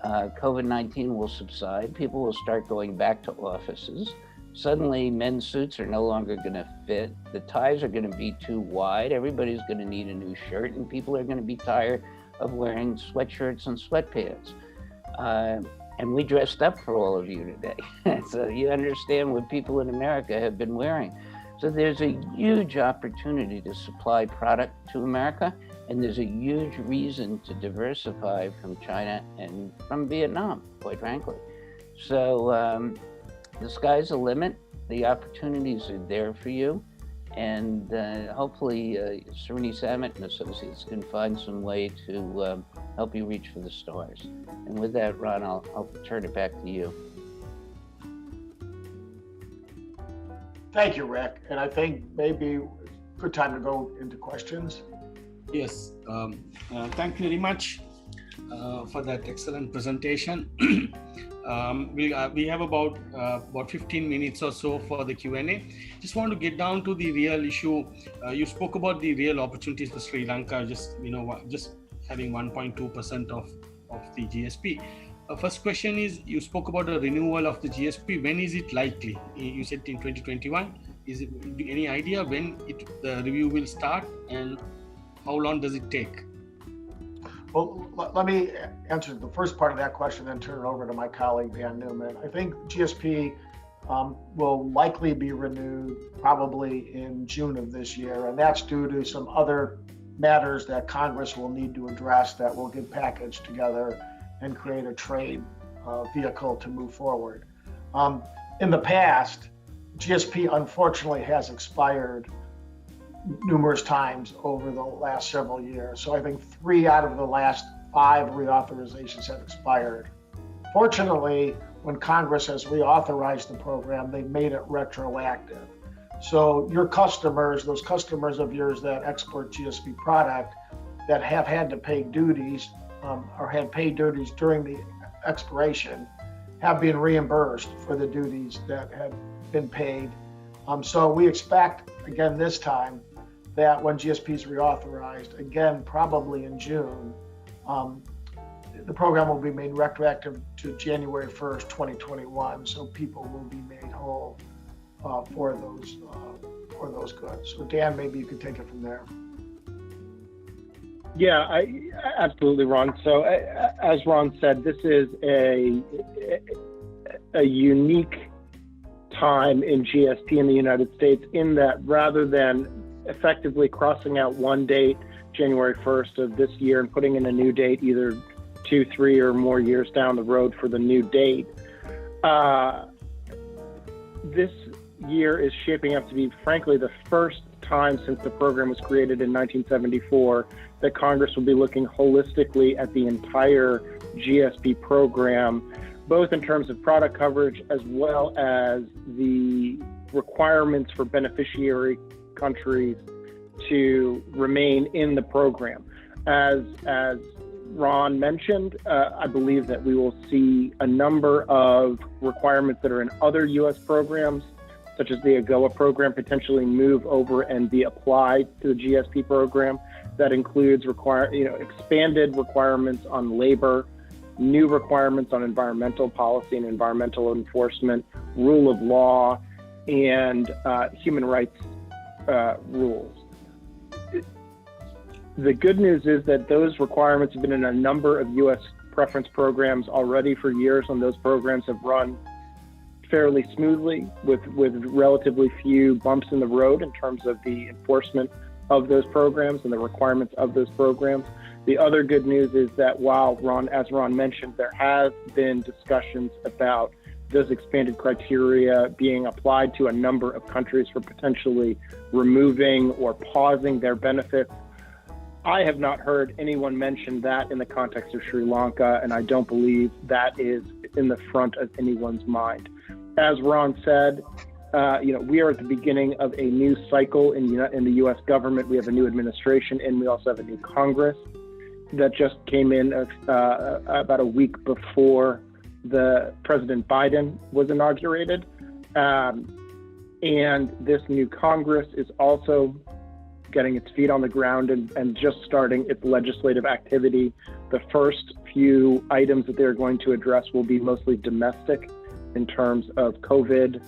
COVID-19 will subside. People will start going back to offices. Suddenly, men's suits are no longer going to fit. The ties are going to be too wide. Everybody's going to need a new shirt, and people are going to be tired of wearing sweatshirts and sweatpants. And we dressed up for all of you today. So you understand what people in America have been wearing. So there's a huge opportunity to supply product to America, and there's a huge reason to diversify from China and from Vietnam, quite frankly. So the sky's the limit. The opportunities are there for you. And hopefully Sorini Samet and Associates can find some way to help you reach for the stars. And with that, Ron, I'll turn it back to you. Thank you, Rick. And I think maybe good time to go into questions. Yes, thank you very much for that excellent presentation. We have about 15 minutes or so for the Q&A. Just want to get down to the real issue. You spoke about the real opportunities for Sri Lanka, just having 1.2% of the GSP. First question is, you spoke about a renewal of the GSP. When is it likely? You said in 2021. Is it any idea when the review will start, and how long does it take? Well, let me answer the first part of that question, then turn it over to my colleague, Dan Neumann. I think GSP will likely be renewed probably in June of this year, and that's due to some other matters that Congress will need to address that will get packaged together and create a trade vehicle to move forward. In the past, GSP unfortunately has expired numerous times over the last several years. So I think 3 out of the last 5 reauthorizations have expired. Fortunately, when Congress has reauthorized the program, they made it retroactive. So your customers, those customers of yours that export GSP product that have had to pay duties or had paid duties during the expiration have been reimbursed for the duties that had been paid. So we expect, again this time, that when GSP is reauthorized, again, probably in June, the program will be made retroactive to January 1st, 2021. So people will be made whole for those goods. So Dan, maybe you could take it from there. Yeah, absolutely, Ron. So as Ron said, this is a unique time in GSP in the United States, in that rather than effectively crossing out one date, January 1st of this year, and putting in a new date either 2, 3, or more years down the road for the new date, this year is shaping up to be, frankly, the first time since the program was created in 1974 that Congress will be looking holistically at the entire GSP program, both in terms of product coverage as well as the requirements for beneficiary countries to remain in the program. As Ron mentioned, I believe that we will see a number of requirements that are in other U.S. programs, such as the AGOA program, potentially move over and be applied to the GSP program. That includes expanded requirements on labor, new requirements on environmental policy and environmental enforcement, rule of law, and human rights rules. The good news is that those requirements have been in a number of U.S. preference programs already for years, and those programs have run fairly smoothly with relatively few bumps in the road in terms of the enforcement of those programs and the requirements of those programs. The other good news is that while as Ron mentioned, there has been discussions about those expanded criteria being applied to a number of countries for potentially removing or pausing their benefits, I have not heard anyone mention that in the context of Sri Lanka, and I don't believe that is in the front of anyone's mind. As Ron said, we are at the beginning of a new cycle in the U.S. government. We have a new administration, and we also have a new Congress that just came in about a week before the President Biden was inaugurated. And this new Congress is also getting its feet on the ground and just starting its legislative activity. The first few items that they're going to address will be mostly domestic in terms of COVID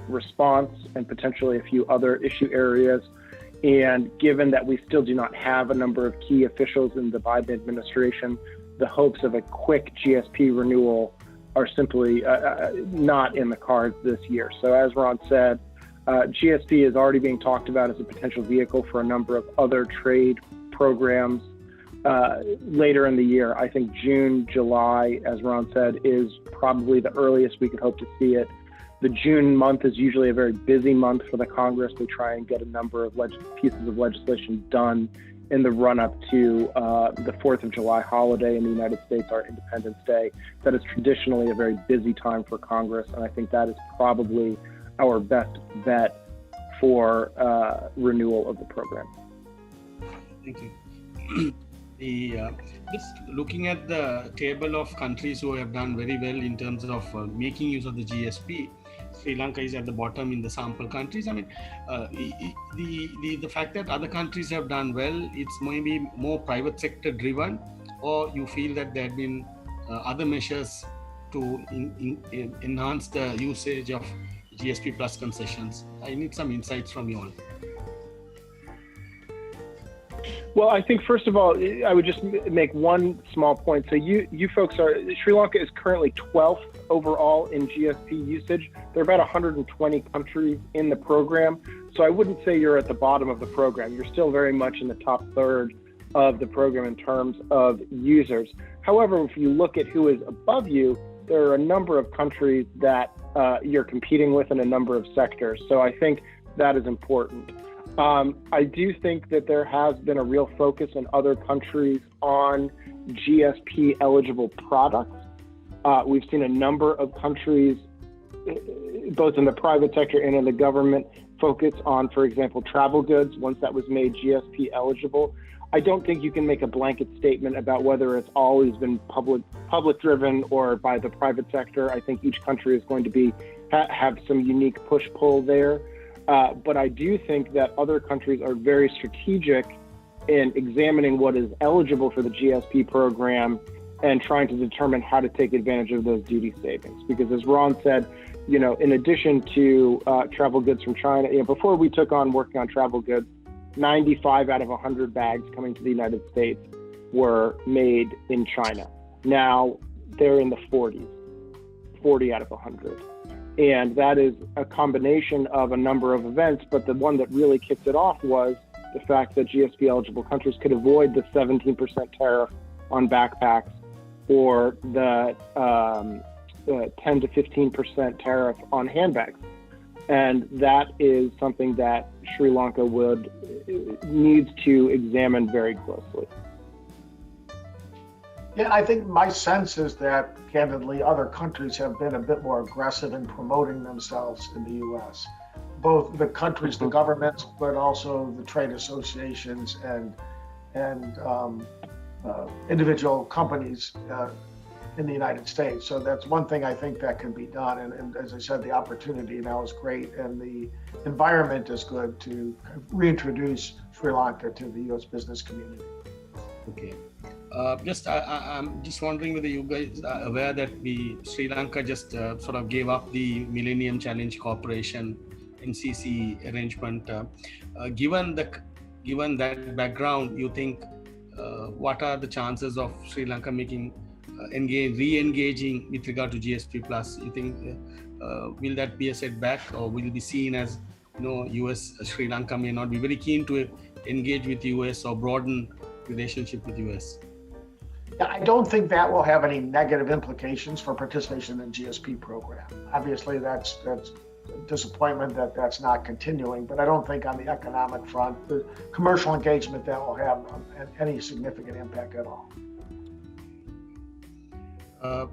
response and potentially a few other issue areas. And given that we still do not have a number of key officials in the Biden administration, the hopes of a quick GSP renewal are simply not in the cards this year. So as Ron said, GSP is already being talked about as a potential vehicle for a number of other trade programs later in the year. I think June, July, as Ron said, is probably the earliest we could hope to see it. The June month is usually a very busy month for the Congress. They try and get a number of pieces of legislation done in the run-up to the 4th of July holiday in the United States, our Independence Day. That is traditionally a very busy time for Congress, and I think that is probably our best bet for renewal of the program. Thank you. Just looking at the table of countries who have done very well in terms of making use of the GSP, Sri Lanka is at the bottom in the sample countries. I mean, the fact that other countries have done well, it's maybe more private sector driven, or you feel that there have been other measures to enhance the usage of GSP plus concessions. I need some insights from you all. Well, I think first of all, I would just make one small point. So you folks Sri Lanka is currently 12th overall in GSP usage. There are about 120 countries in the program. So I wouldn't say you're at the bottom of the program. You're still very much in the top third of the program in terms of users. However, if you look at who is above you, there are a number of countries that you're competing with in a number of sectors. So I think that is important. I do think that there has been a real focus in other countries on GSP eligible products. We've seen a number of countries, both in the private sector and in the government, focus on, for example, travel goods once that was made GSP eligible. I don't think you can make a blanket statement about whether it's always been public driven or by the private sector. I think each country is going to have some unique push-pull there. But I do think that other countries are very strategic in examining what is eligible for the GSP program and trying to determine how to take advantage of those duty savings. Because as Ron said, in addition to travel goods from China, before we took on working on travel goods, 95 out of 100 bags coming to the United States were made in China. Now they're in the 40s, 40 out of 100. And that is a combination of a number of events, but the one that really kicked it off was the fact that GSP eligible countries could avoid the 17% tariff on backpacks or the 10 to 15% tariff on handbags. And that is something that Sri Lanka needs to examine very closely. Yeah, I think my sense is that, candidly, other countries have been a bit more aggressive in promoting themselves in the U.S. Both the countries, the governments, but also the trade associations and individual companies in the United States. So that's one thing I think that can be done. And as I said, the opportunity now is great, and the environment is good to reintroduce Sri Lanka to the U.S. business community. Okay. I'm just wondering whether you guys are aware that Sri Lanka just sort of gave up the Millennium Challenge Corporation MCC arrangement. Given that background, you think what are the chances of Sri Lanka re-engaging with regard to GSP plus? You think will that be a setback, or will it be seen as US Sri Lanka may not be very keen to engage with US or broaden relationship with US? Yeah, I don't think that will have any negative implications for participation in the GSP program. Obviously, that's a disappointment that that's not continuing, but I don't think on the economic front, the commercial engagement, that will have any significant impact at all.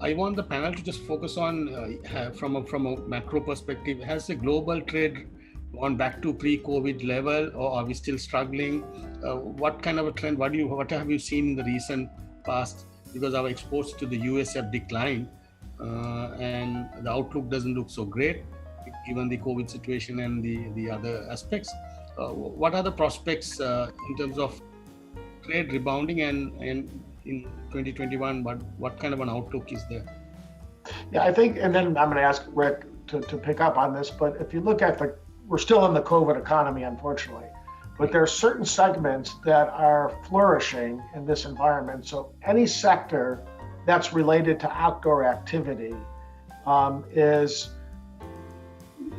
I want the panel to just focus on, from a macro perspective, has the global trade gone back to pre-COVID level, or are we still struggling? What kind of a trend, what have you seen in the recent past? Because our exports to the US have declined, and the outlook doesn't look so great, given the COVID situation and the other aspects. What are the prospects in terms of trade rebounding and in 2021, but what kind of an outlook is there? Yeah, I think, and then I'm going to ask Rick to pick up on this, but if you look at we're still in the COVID economy, unfortunately, but there are certain segments that are flourishing in this environment. So any sector that's related to outdoor activity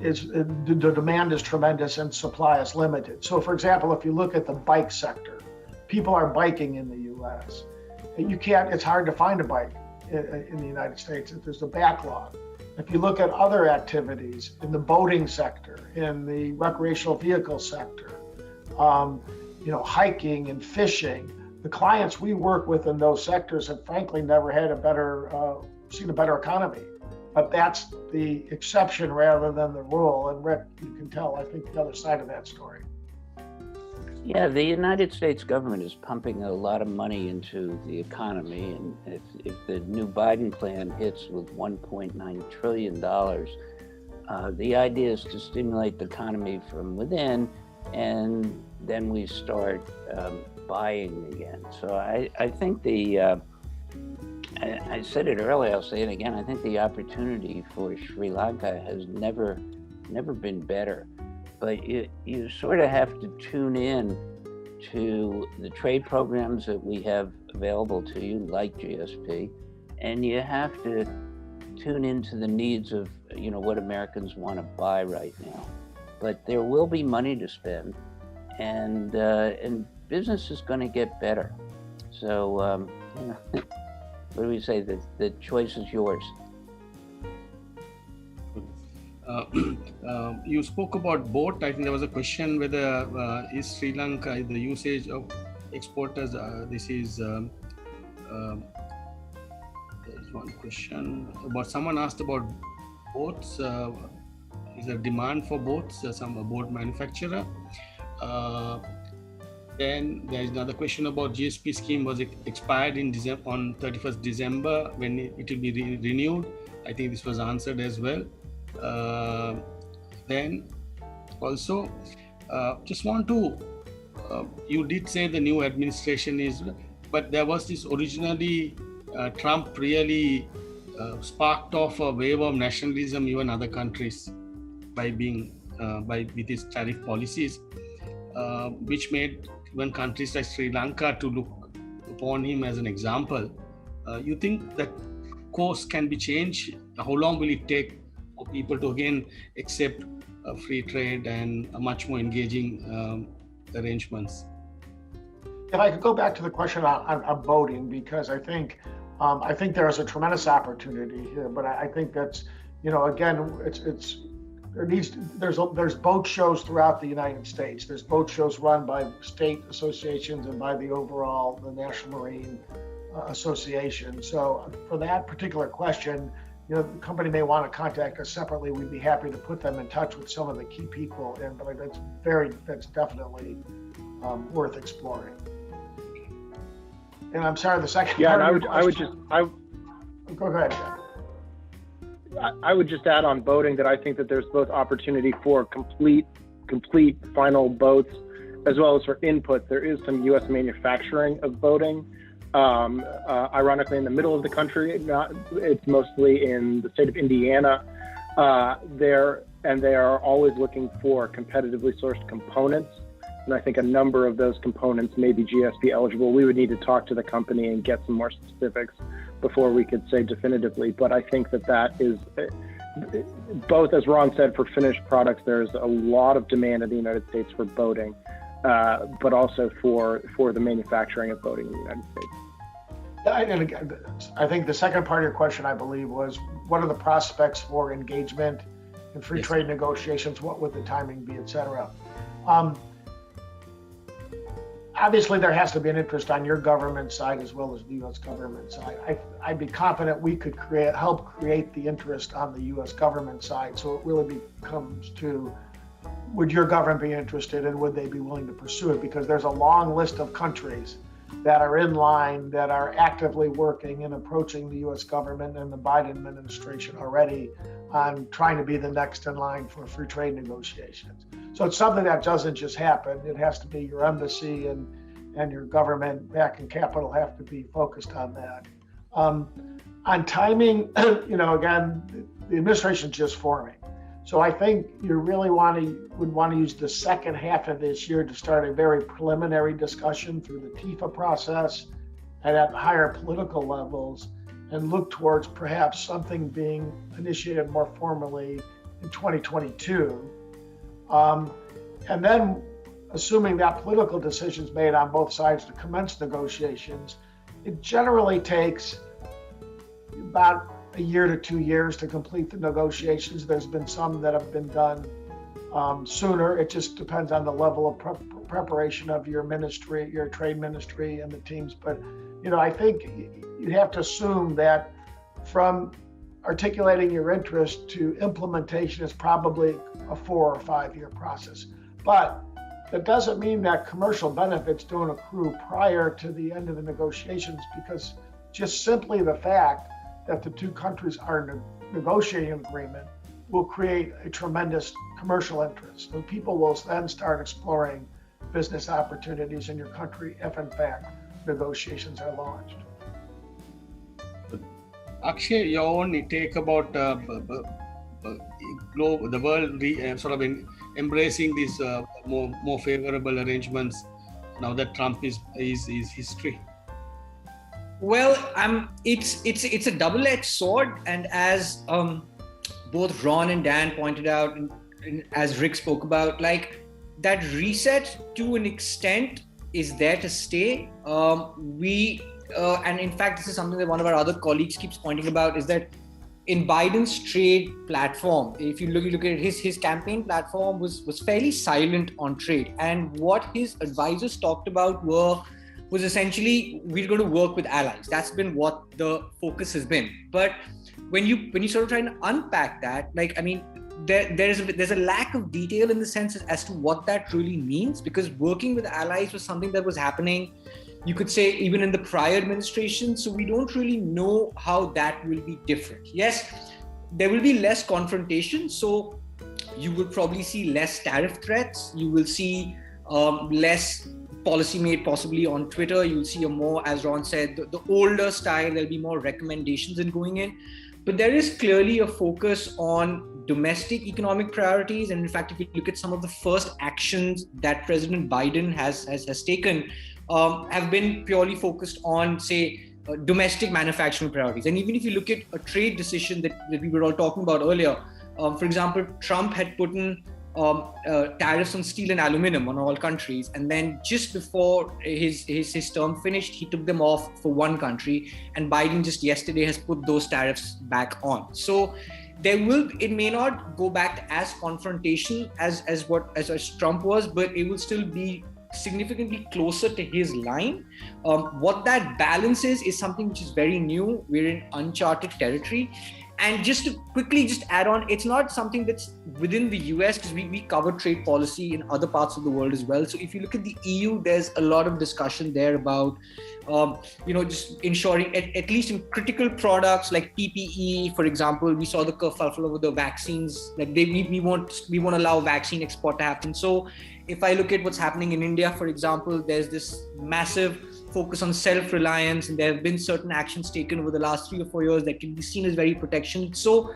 the demand is tremendous and supply is limited. So for example, if you look at the bike sector, people are biking in the US. It's hard to find a bike in the United States. There's a backlog. If you look at other activities in the boating sector, in the recreational vehicle sector, hiking and fishing, the clients we work with in those sectors have frankly never had seen a better economy. But that's the exception rather than the rule. And Rick, you can tell, I think, the other side of that story. Yeah, the United States government is pumping a lot of money into the economy, and if the new Biden plan hits with $1.9 trillion, the idea is to stimulate the economy from within, and then we start buying again. So I think I said it earlier, I'll say it again, I think the opportunity for Sri Lanka has never been better. But you sort of have to tune in to the trade programs that we have available to you, like GSP, and you have to tune into the needs of what Americans want to buy right now. But there will be money to spend, and business is going to get better. So what do we say? The choice is yours. You spoke about boat. I think there was a question whether is Sri Lanka, the usage of exporters, this is, there is one question about, someone asked about boats, is there demand for boats, some boat manufacturer. Then there is another question about GSP scheme, was it expired on 31st December when it will be renewed? I think this was answered as well. Then also just want to you did say the new administration is, but there was this originally Trump really sparked off a wave of nationalism even other countries with his tariff policies, which made even countries like Sri Lanka to look upon him as an example. You think that course can be changed? How long will it take for people to again accept free trade and a much more engaging arrangements? If I could go back to the question on boating, because I think there is a tremendous opportunity here, but I think that's, again, there's boat shows throughout the United States. There's boat shows run by state associations and by the National Marine Association. So for that particular question, the company may want to contact us separately. We'd be happy to put them in touch with some of the key people, but that's definitely worth exploring. And I'm sorry, the second part of your question. Go ahead. I would just add on boating that I think that there's both opportunity for complete final boats as well as for input. There is some U.S. manufacturing of boating. Ironically, in the middle of the country, it's mostly in the state of Indiana. They are always looking for competitively sourced components. And I think a number of those components may be GSP eligible. We would need to talk to the company and get some more specifics before we could say definitively. But I think that is both, as Ron said, for finished products, there's a lot of demand in the United States for boating, but also for the manufacturing of boating in the United States. And again, I think the second part of your question, I believe, was what are the prospects for engagement in free trade negotiations? What would the timing be, et cetera? Obviously, there has to be an interest on your government side as well as the U.S. government side. I'd be confident we could help create the interest on the U.S. government side. So it really becomes to, would your government be interested and would they be willing to pursue it? Because there's a long list of countries that are in line, that are actively working and approaching the U.S. government and the Biden administration already on trying to be the next in line for free trade negotiations. So it's something that doesn't just happen. It has to be your embassy and your government back in capital have to be focused on that. On timing, again, the administration is just forming. So I think you really would want to use the second half of this year to start a very preliminary discussion through the TIFA process and at higher political levels, and look towards perhaps something being initiated more formally in 2022. And then, assuming that political decisions made on both sides to commence negotiations, it generally takes about a year to 2 years to complete the negotiations. There's been some that have been done sooner. It just depends on the level of preparation of your ministry, your trade ministry and the teams. But, I think you have to assume that from articulating your interest to implementation is probably a 4 or 5 year process. But that doesn't mean that commercial benefits don't accrue prior to the end of the negotiations, because just simply the fact that the two countries are negotiating an agreement will create a tremendous commercial interest. And people will then start exploring business opportunities in your country if, in fact, negotiations are launched. Akshay, your own take about the world sort of embracing these more favorable arrangements now that Trump is history. Well, it's a double-edged sword, and as both Ron and Dan pointed out, and as Rick spoke about, like that reset to an extent is there to stay. And in fact, this is something that one of our other colleagues keeps pointing about, is that in Biden's trade platform, if you look at it, his campaign platform was fairly silent on trade, and what his advisors talked about was essentially, we're going to work with allies. That's been what the focus has been. But when you sort of try to unpack that, there's a lack of detail in the sense as to what that really means, because working with allies was something that was happening, you could say, even in the prior administration. So we don't really know how that will be different. Yes, there will be less confrontation. So you will probably see less tariff threats. You will see less policy made possibly on Twitter. You'll see a more, as Ron said, the older style. There'll be more recommendations in going in. But there is clearly a focus on domestic economic priorities. And in fact, if you look at some of the first actions that President Biden has taken, have been purely focused on, say, domestic manufacturing priorities. And even if you look at a trade decision that we were all talking about earlier, for example, Trump had put in tariffs on steel and aluminum on all countries, and then just before his term finished, he took them off for one country, and Biden just yesterday has put those tariffs back on. So it may not go back as confrontation as Trump was, but it will still be significantly closer to his line. What that balance is something which is very new. We're in uncharted territory. And just to quickly just add on, it's not something that's within the US, because we cover trade policy in other parts of the world as well. So if you look at the EU, there's a lot of discussion there about, just ensuring, at least in critical products like PPE, for example, we saw the kerfuffle over the vaccines. Like we won't allow vaccine export to happen. So if I look at what's happening in India, for example, there's this massive focus on self-reliance, and there have been certain actions taken over the last 3 or 4 years that can be seen as very protectionist. So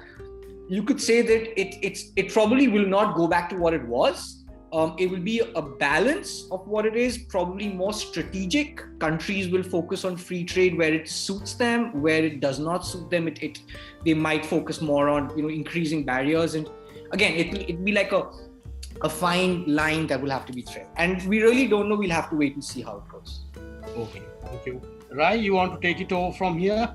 you could say that it probably will not go back to what it was, It will be a balance of what it is, probably more strategic. Countries will focus on free trade where it suits them, where it does not suit them, they might focus more on increasing barriers. And again, it'll be like a fine line that will have to be threaded. And we really don't know, we'll have to wait and see how it goes. Okay, thank you. Rai, you want to take it over from here?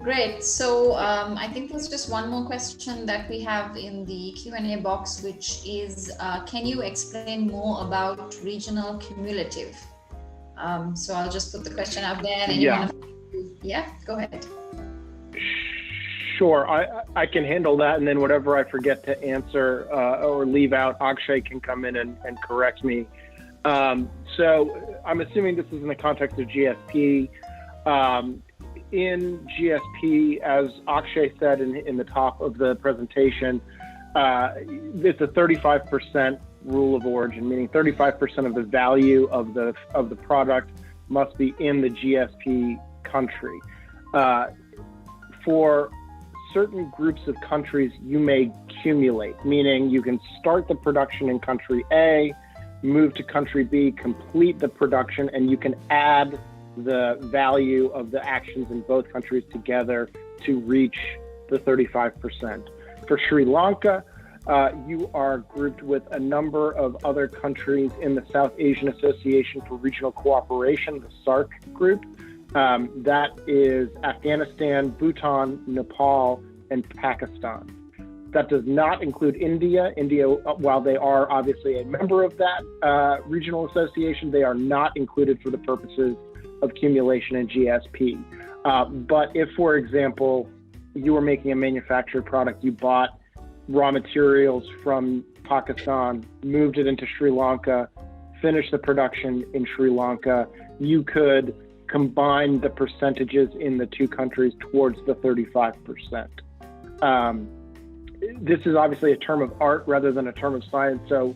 Great. So I think there's just one more question that we have in the Q&A box, which is, can you explain more about regional cumulative? So I'll just put the question up there. Yeah, go ahead. Sure, I can handle that, and then whatever I forget to answer or leave out, Akshay can come in and correct me. So I'm assuming this is in the context of GSP. In GSP, as Akshay said in the top of the presentation, it's a 35% rule of origin, meaning 35% of the value of the product must be in the GSP country. For certain groups of countries, you may cumulate, meaning you can start the production in country A, move to country B, complete the production, and you can add the value of the actions in both countries together to reach the 35%. For Sri Lanka, you are grouped with a number of other countries in the South Asian Association for Regional Cooperation, the SAARC group. That is Afghanistan, Bhutan, Nepal, and Pakistan. That does not include India. India, while they are obviously a member of that regional association, they are not included for the purposes of accumulation in GSP. But if, for example, you were making a manufactured product, you bought raw materials from Pakistan, moved it into Sri Lanka, finished the production in Sri Lanka, you could combine the percentages in the two countries towards the 35%. This is obviously a term of art rather than a term of science, so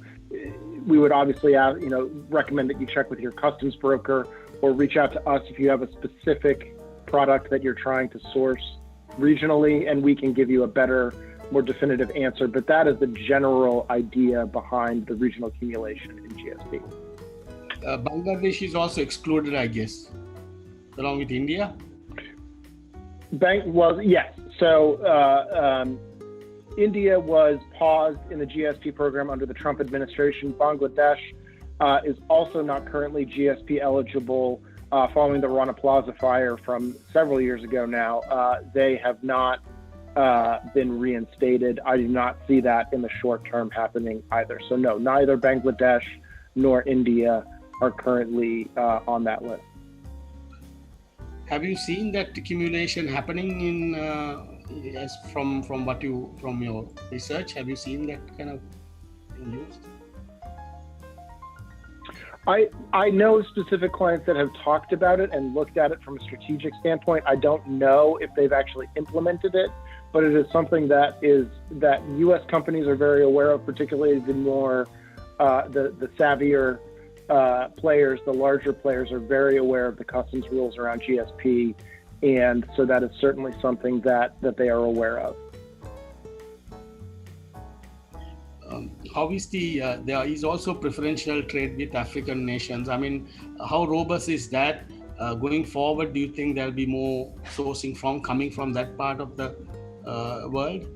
we would obviously recommend that you check with your customs broker or reach out to us if you have a specific product that you're trying to source regionally, and we can give you a better, more definitive answer. But that is the general idea behind the regional accumulation in GSP. Bangladesh is also excluded, I guess, along with India? Yes. So India was paused in the GSP program under the Trump administration. Bangladesh is also not currently GSP eligible following the Rana Plaza fire from several years ago now. They have not been reinstated. I do not see that in the short term happening either. So no, neither Bangladesh nor India are currently on that list. Have you seen that accumulation happening in from your research? Have you seen that kind of used? I know specific clients that have talked about it and looked at it from a strategic standpoint. I don't know if they've actually implemented it, but it is something that U.S. companies are very aware of, particularly the more the savvier players, the larger players are very aware of the customs rules around GSP, and so that is certainly something that they are aware of. How is there is also preferential trade with African nations? I mean, how robust is that going forward? Do you think there'll be more sourcing coming from that part of the world?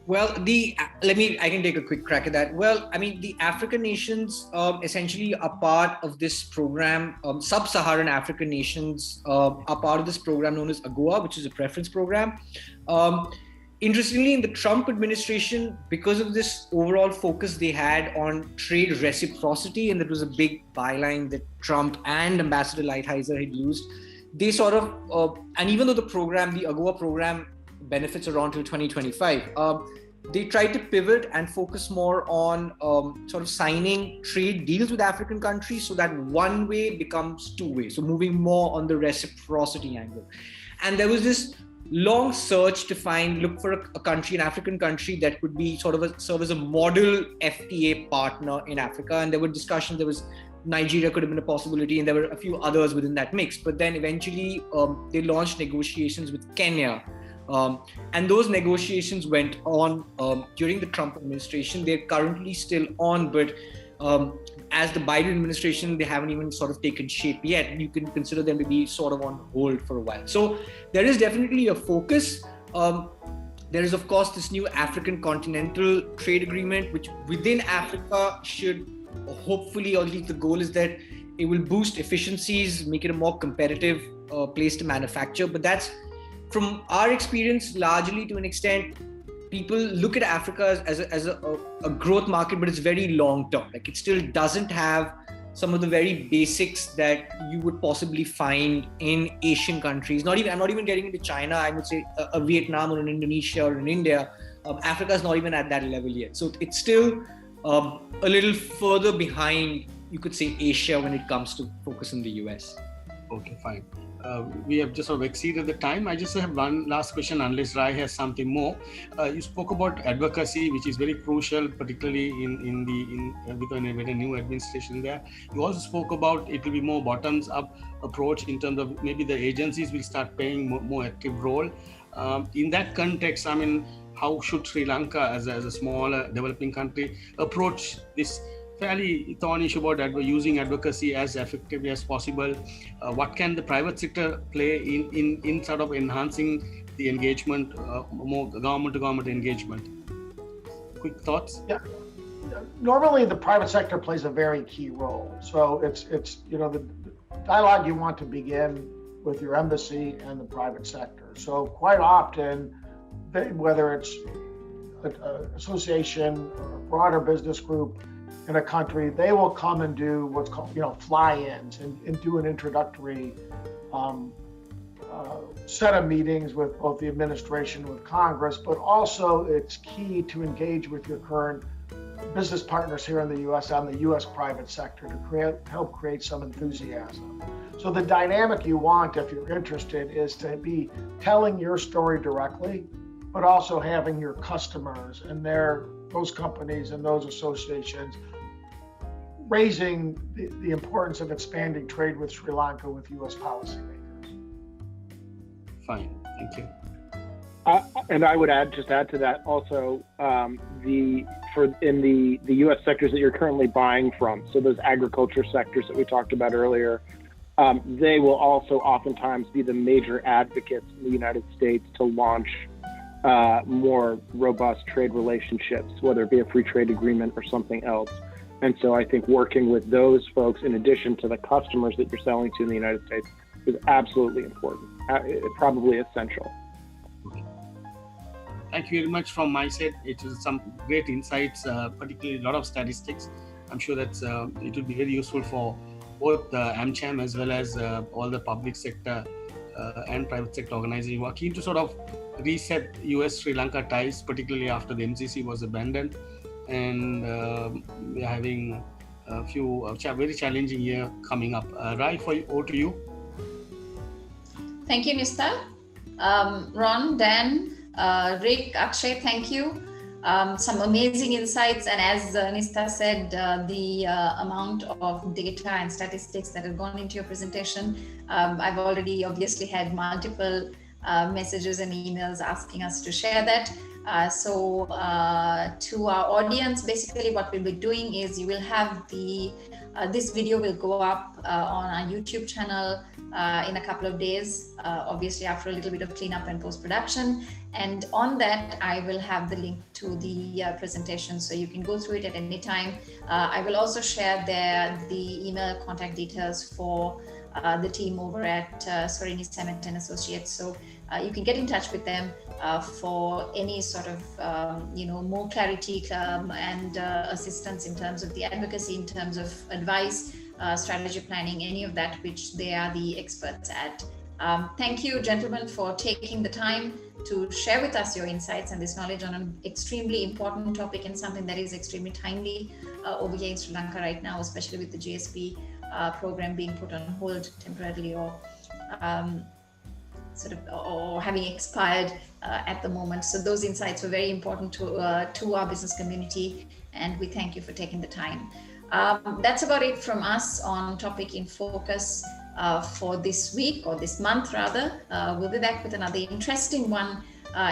Well, I can take a quick crack at that. Well, I mean, the African nations essentially are part of this program. Sub-Saharan African nations are part of this program known as AGOA, which is a preference program. Interestingly, in the Trump administration, because of this overall focus they had on trade reciprocity, and that was a big byline that Trump and Ambassador Lighthizer had used, they sort of, and even though the AGOA program benefits around till 2025, they tried to pivot and focus more on sort of signing trade deals with African countries so that one way becomes two way. So moving more on the reciprocity angle. And there was this long search to look for a country, an African country that could be serve as a model FTA partner in Africa. And there were discussions, Nigeria could have been a possibility, and there were a few others within that mix. But then eventually they launched negotiations with Kenya, And those negotiations went on during the Trump administration. They're currently still on, but as the Biden administration, they haven't even sort of taken shape yet. You can consider them to be sort of on hold for a while. So there is definitely a focus. There is, of course, this new African continental trade agreement, which within Africa should hopefully, or at least the goal is that it will boost efficiencies, make it a more competitive place to manufacture. But that's, from our experience, largely to an extent, people look at Africa as a growth market, but it's very long term. Like, it still doesn't have some of the very basics that you would possibly find in Asian countries. I'm not even getting into China. I would say a Vietnam or an Indonesia or an India. Africa is not even at that level yet. So it's still a little further behind, you could say, Asia when it comes to focus in the US. Okay, fine. We have just sort of exceeded the time. I just have one last question, unless Rai has something more. You spoke about advocacy, which is very crucial, particularly with a new administration there. You also spoke about it will be more bottoms-up approach in terms of maybe the agencies will start playing more active role. In that context, I mean, how should Sri Lanka, as a smaller developing country, approach this fairly thorny issue about using advocacy as effectively as possible? What can the private sector play in sort of enhancing the engagement, more government-to-government engagement? Quick thoughts? Yeah. Normally, the private sector plays a very key role. So it's the dialogue you want to begin with your embassy and the private sector. So quite often, whether it's an association or a broader business group in a country, they will come and do what's called, fly-ins and do an introductory set of meetings with both the administration, with Congress, but also it's key to engage with your current business partners here in the U.S. on the U.S. private sector to help create some enthusiasm. So the dynamic you want, if you're interested, is to be telling your story directly, but also having your customers and those companies and those associations raising the importance of expanding trade with Sri Lanka with U.S. policymakers. Fine, thank you. And I would add to that also, in the U.S. sectors that you're currently buying from, so those agriculture sectors that we talked about earlier, they will also oftentimes be the major advocates in the United States to launch more robust trade relationships, whether it be a free trade agreement or something else. And so I think working with those folks, in addition to the customers that you're selling to in the United States, is absolutely important, probably essential. Thank you very much from my side. It was some great insights, particularly a lot of statistics. I'm sure that it will be very useful for both AmCham as well as all the public sector and private sector organizations who are keen to sort of reset US-Sri Lanka ties, particularly after the MCC was abandoned. And we're having a few very challenging year coming up. Rai, over to you. Thank you, Nistar. Ron, Dan, Rick, Akshay, thank you. Some amazing insights, and as Nistar said, the amount of data and statistics that have gone into your presentation, I've already obviously had multiple messages and emails asking us to share that. So to our audience, basically what we'll be doing is you will have this video will go up on our YouTube channel in a couple of days, obviously after a little bit of cleanup and post-production. And on that, I will have the link to the presentation, so you can go through it at any time. I will also share the email contact details for the team over at Sorini Cement and Associates. So you can get in touch with them for any sort of more clarity and assistance in terms of the advocacy, in terms of advice, strategy planning, any of that, which they are the experts at. Thank you, gentlemen, for taking the time to share with us your insights and this knowledge on an extremely important topic and something that is extremely timely over here in Sri Lanka right now, especially with the GSP program being put on hold temporarily or or having expired at the moment. So those insights were very important to our business community, and we thank you for taking the time. That's about it from us on Topic in Focus for this week, or this month rather. We'll be back with another interesting one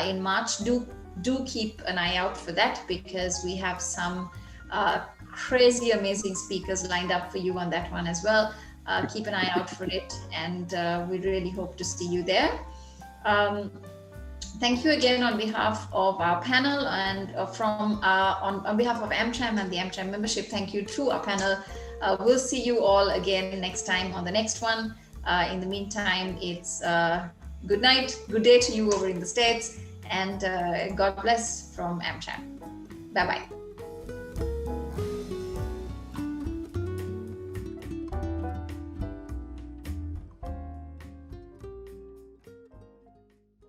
in March. Do keep an eye out for that, because we have some crazy amazing speakers lined up for you on that one as well. Keep an eye out for it, and we really hope to see you there. Thank you again on behalf of our panel, and on behalf of AmCham and the AmCham membership, thank you to our panel. We'll see you all again next time on the next one. In the meantime, it's good night, good day to you over in the States, and God bless from AmCham. Bye-bye.